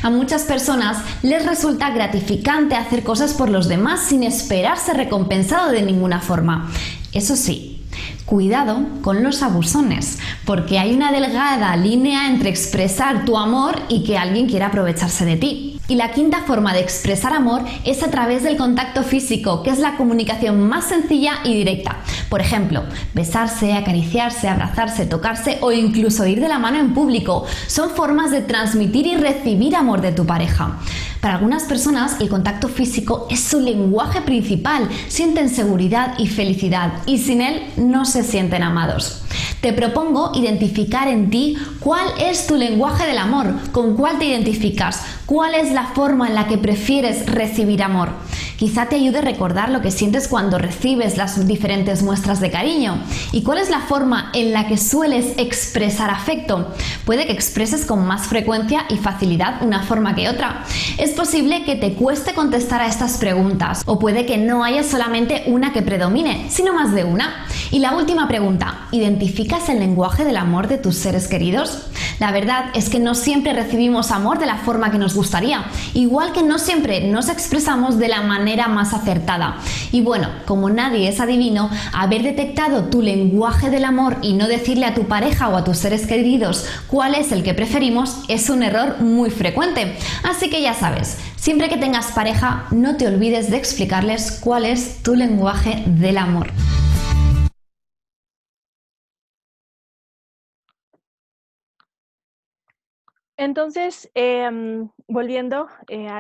A muchas personas les resulta gratificante hacer cosas por los demás sin esperarse recompensado de ninguna forma. Eso sí, cuidado con los abusones, porque hay una delgada línea entre expresar tu amor y que alguien quiera aprovecharse de ti. Y la quinta forma de expresar amor es a través del contacto físico, que es la comunicación más sencilla y directa. Por ejemplo, besarse, acariciarse, abrazarse, tocarse o incluso ir de la mano en público. Son formas de transmitir y recibir amor de tu pareja. Para algunas personas el contacto físico es su lenguaje principal, sienten seguridad y felicidad y sin él no se sienten amados. Te propongo identificar en ti cuál es tu lenguaje del amor, con cuál te identificas, cuál es la forma en la que prefieres recibir amor. Quizá te ayude a recordar lo que sientes cuando recibes las diferentes muestras de cariño y cuál es la forma en la que sueles expresar afecto. Puede que expreses con más frecuencia y facilidad una forma que otra. Es posible que te cueste contestar a estas preguntas o puede que no haya solamente una que predomine, sino más de una. Y la última pregunta, ¿identificas el lenguaje del amor de tus seres queridos? La verdad es que no siempre recibimos amor de la forma que nos gustaría, igual que no siempre nos expresamos de la manera más acertada. Y bueno, como nadie es adivino, haber detectado tu lenguaje del amor y no decirle a tu pareja o a tus seres queridos cuál es el que preferimos es un error muy frecuente. Así que ya sabes, siempre que tengas pareja, no te olvides de explicarles cuál es tu lenguaje del amor. Entonces, volviendo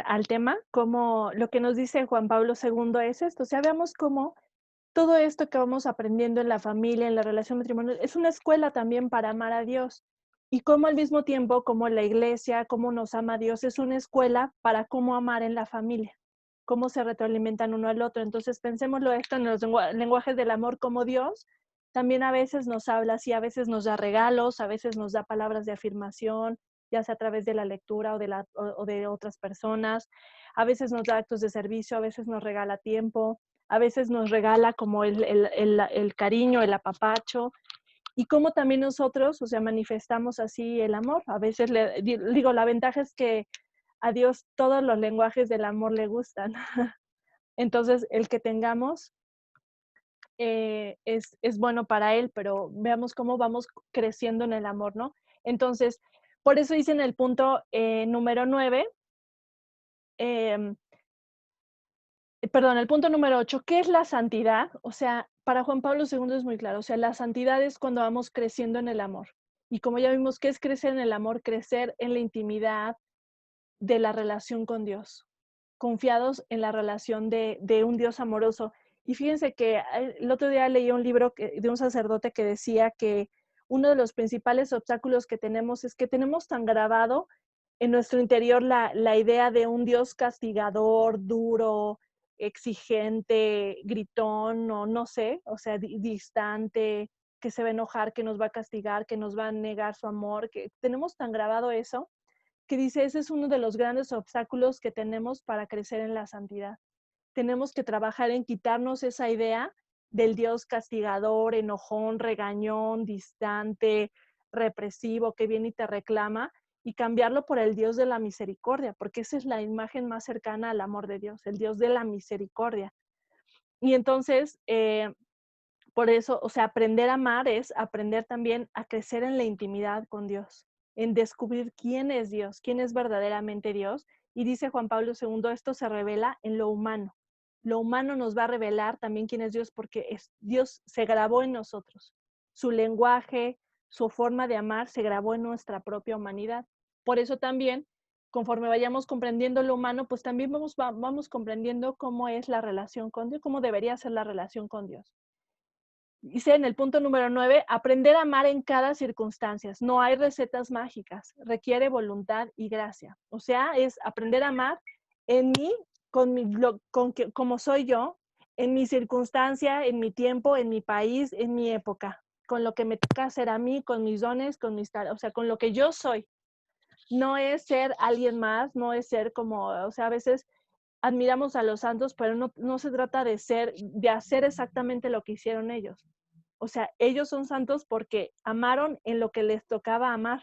al tema, como lo que nos dice Juan Pablo II es esto, o sea, veamos cómo todo esto que vamos aprendiendo en la familia, en la relación matrimonial, es una escuela también para amar a Dios. Y cómo al mismo tiempo, como la iglesia, cómo nos ama Dios, es una escuela para cómo amar en la familia, cómo se retroalimentan uno al otro. Entonces, pensémoslo esto en los lenguajes del amor, como Dios también a veces nos habla así, a veces nos da regalos, a veces nos da palabras de afirmación, ya sea a través de la lectura o de otras personas, a veces nos da actos de servicio, a veces nos regala tiempo, a veces nos regala como el cariño, el apapacho, y cómo también nosotros, o sea, manifestamos así el amor. A veces, digo, la ventaja es que a Dios todos los lenguajes del amor le gustan. Entonces, el que tengamos es bueno para Él, pero veamos cómo vamos creciendo en el amor, ¿no? Entonces, por eso dice en el punto número 9, el punto número 8, ¿qué es la santidad? O sea, para Juan Pablo II es muy claro, o sea, la santidad es cuando vamos creciendo en el amor. Y como ya vimos, ¿qué es crecer en el amor? Crecer en la intimidad de la relación con Dios, confiados en la relación de un Dios amoroso. Y fíjense que el otro día leí un libro de un sacerdote que decía que uno de los principales obstáculos que tenemos es que tenemos tan grabado en nuestro interior la idea de un Dios castigador, duro, exigente, gritón, o no sé, o sea, distante, que se va a enojar, que nos va a castigar, que nos va a negar su amor, que tenemos tan grabado eso, que dice, ese es uno de los grandes obstáculos que tenemos para crecer en la santidad. Tenemos que trabajar en quitarnos esa idea del Dios castigador, enojón, regañón, distante, represivo, que viene y te reclama, y cambiarlo por el Dios de la misericordia, porque esa es la imagen más cercana al amor de Dios, el Dios de la misericordia. Y entonces, por eso, o sea, aprender a amar es aprender también a crecer en la intimidad con Dios, en descubrir quién es Dios, quién es verdaderamente Dios. Y dice Juan Pablo II, esto se revela en lo humano. Lo humano nos va a revelar también quién es Dios porque Dios se grabó en nosotros. Su lenguaje, su forma de amar se grabó en nuestra propia humanidad. Por eso también, conforme vayamos comprendiendo lo humano, pues también vamos comprendiendo cómo es la relación con Dios, cómo debería ser la relación con Dios. Dice en el punto número 9, aprender a amar en cada circunstancia. No hay recetas mágicas, requiere voluntad y gracia. O sea, es aprender a amar en mí, como soy yo, en mi circunstancia, en mi tiempo, en mi país, en mi época, con lo que me toca hacer a mí, con mis dones, con mis talentos, o sea, con lo que yo soy. No es ser alguien más, no es ser como, o sea, a veces admiramos a los santos, pero no se trata de hacer exactamente lo que hicieron ellos. O sea, ellos son santos porque amaron en lo que les tocaba amar,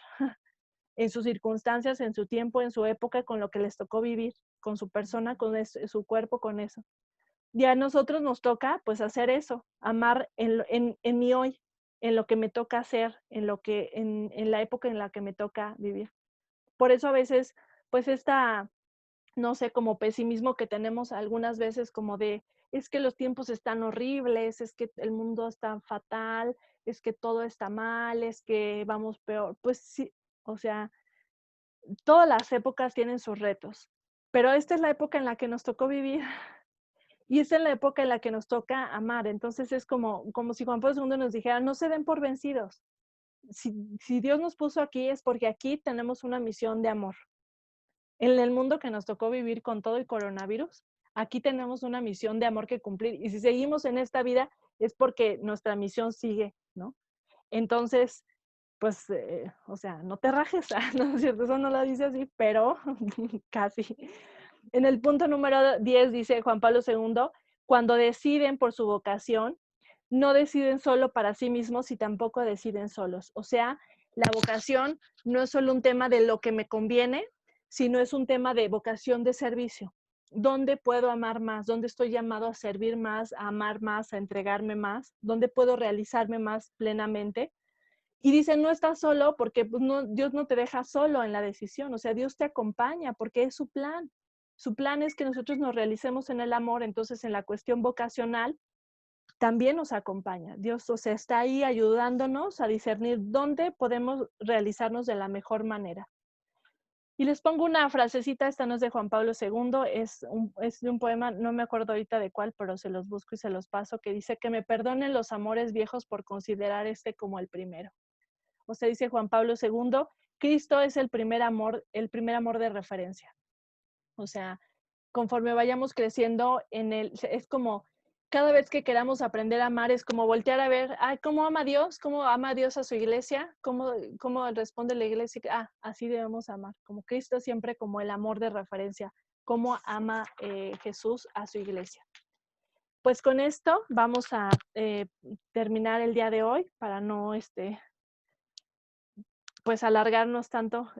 en sus circunstancias, en su tiempo, en su época, con lo que les tocó vivir, con su persona, con su cuerpo, con eso. Y a nosotros nos toca, pues, hacer eso, amar en mi hoy, en lo que me toca hacer, en la época en la que me toca vivir. Por eso a veces, pues, no sé, como pesimismo que tenemos algunas veces como de, es que los tiempos están horribles, es que el mundo está fatal, es que todo está mal, es que vamos peor. Pues sí, o sea, todas las épocas tienen sus retos, pero esta es la época en la que nos tocó vivir y esta es la época en la que nos toca amar. Entonces es como si Juan Pablo II nos dijera, no se den por vencidos. Si Dios nos puso aquí es porque aquí tenemos una misión de amor. En el mundo que nos tocó vivir con todo el coronavirus, aquí tenemos una misión de amor que cumplir. Y si seguimos en esta vida es porque nuestra misión sigue, ¿no? Entonces, pues, o sea, no te rajes, no es cierto, eso no lo dice así, pero casi. En el punto número 10 dice Juan Pablo II, cuando deciden por su vocación, no deciden solo para sí mismos y tampoco deciden solos. O sea, la vocación no es solo un tema de lo que me conviene, sino es un tema de vocación de servicio. ¿Dónde puedo amar más? ¿Dónde estoy llamado a servir más, a amar más, a entregarme más? ¿Dónde puedo realizarme más plenamente? Y dice, no estás solo porque pues, Dios no te deja solo en la decisión, o sea, Dios te acompaña porque es su plan. Su plan es que nosotros nos realicemos en el amor, entonces en la cuestión vocacional también nos acompaña. Dios, o sea, está ahí ayudándonos a discernir dónde podemos realizarnos de la mejor manera. Y les pongo una frasecita, esta no es de Juan Pablo II, es de un poema, no me acuerdo ahorita de cuál, pero se los busco y se los paso, que dice que me perdonen los amores viejos por considerar este como el primero. O sea, dice Juan Pablo II, Cristo es el primer amor de referencia. O sea, conforme vayamos creciendo es como cada vez que queramos aprender a amar, es como voltear a ver, ¿cómo ama Dios a su iglesia? ¿Cómo responde la iglesia? Así debemos amar, como Cristo siempre como el amor de referencia, cómo ama Jesús a su iglesia. Pues con esto vamos a terminar el día de hoy para no pues alargarnos tanto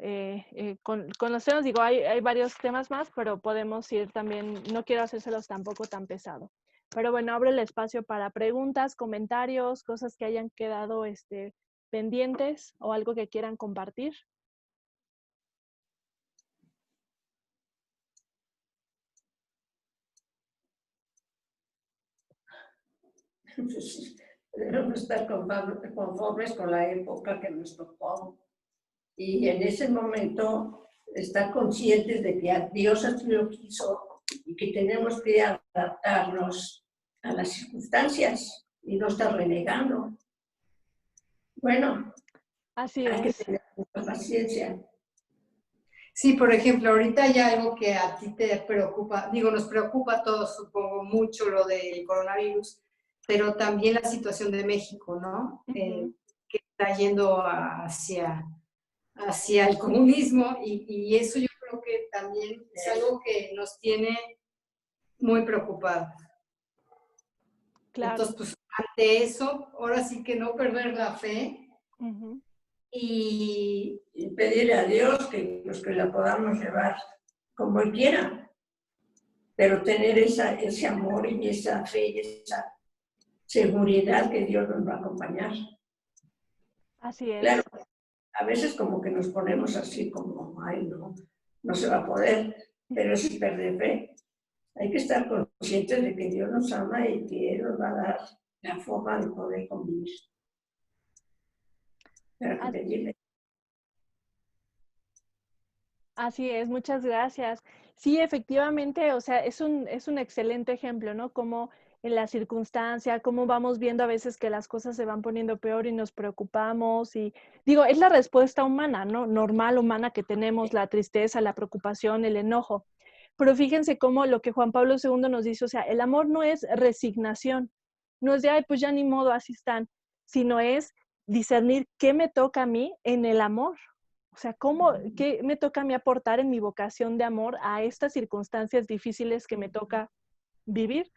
con los temas. Digo, hay varios temas más, pero podemos ir también, no quiero hacérselos tampoco tan pesado. Pero bueno, abro el espacio para preguntas, comentarios, cosas que hayan quedado pendientes o algo que quieran compartir. Pues, debemos estar conformes con la época que nos tocó y en ese momento estar conscientes de que Dios así lo quiso y que tenemos que adaptarnos a las circunstancias y no estar renegando. Bueno, Así hay que es. tener mucha paciencia. Sí, por ejemplo, ahorita hay algo que a ti te preocupa, digo, nos preocupa a todos, supongo, mucho lo del coronavirus, pero también la situación de México, ¿no? Uh-huh. Que está yendo hacia el comunismo y eso yo creo que también es algo que nos tiene muy preocupados. Claro. Entonces, pues ante eso, ahora sí que no perder la fe. Uh-huh. Y pedirle a Dios que la podamos llevar como Él quiera, pero tener ese amor y esa fe y esa seguridad que Dios nos va a acompañar. Así es. Claro, a veces como que nos ponemos así como, ay, no se va a poder, pero eso es perder fe. Hay que estar conscientes de que Dios nos ama y que Él nos va a dar la forma de poder convivir. Pero que pedirle. Así es, muchas gracias. Sí, efectivamente, o sea, es un excelente ejemplo, ¿no? Como la circunstancia, cómo vamos viendo a veces que las cosas se van poniendo peor y nos preocupamos. Y digo, es la respuesta humana, ¿no? Normal, humana que tenemos, la tristeza, la preocupación, el enojo. Pero fíjense cómo lo que Juan Pablo II nos dice, o sea, el amor no es resignación, no es de, ay, pues ya ni modo, así están, sino es discernir qué me toca a mí en el amor. O sea, qué me toca a mí aportar en mi vocación de amor a estas circunstancias difíciles que me toca vivir.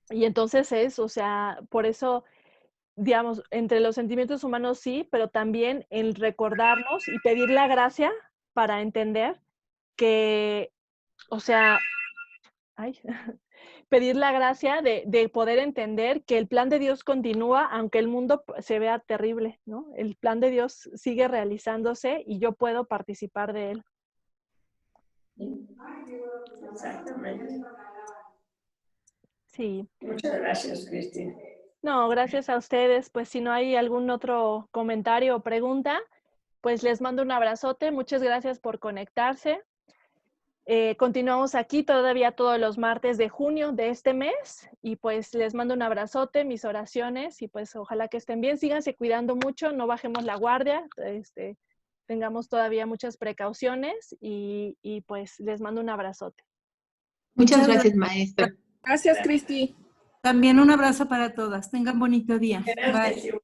Y entonces o sea, por eso, digamos, entre los sentimientos humanos sí, pero también el recordarnos y pedir la gracia para entender que, o sea, pedir la gracia de poder entender que el plan de Dios continúa, aunque el mundo se vea terrible, ¿no? El plan de Dios sigue realizándose y yo puedo participar de él. Exactamente. Sí. Muchas gracias, Cristi. No, gracias a ustedes. Pues si no hay algún otro comentario o pregunta, pues les mando un abrazote. Muchas gracias por conectarse. Continuamos aquí todavía todos los martes de junio de este mes y pues les mando un abrazote, mis oraciones y pues ojalá que estén bien, síganse cuidando mucho, no bajemos la guardia, tengamos todavía muchas precauciones y pues les mando un abrazote. Muchas gracias, maestra. Gracias, Cristi. También un abrazo para todas. Tengan bonito día. Gracias. Bye.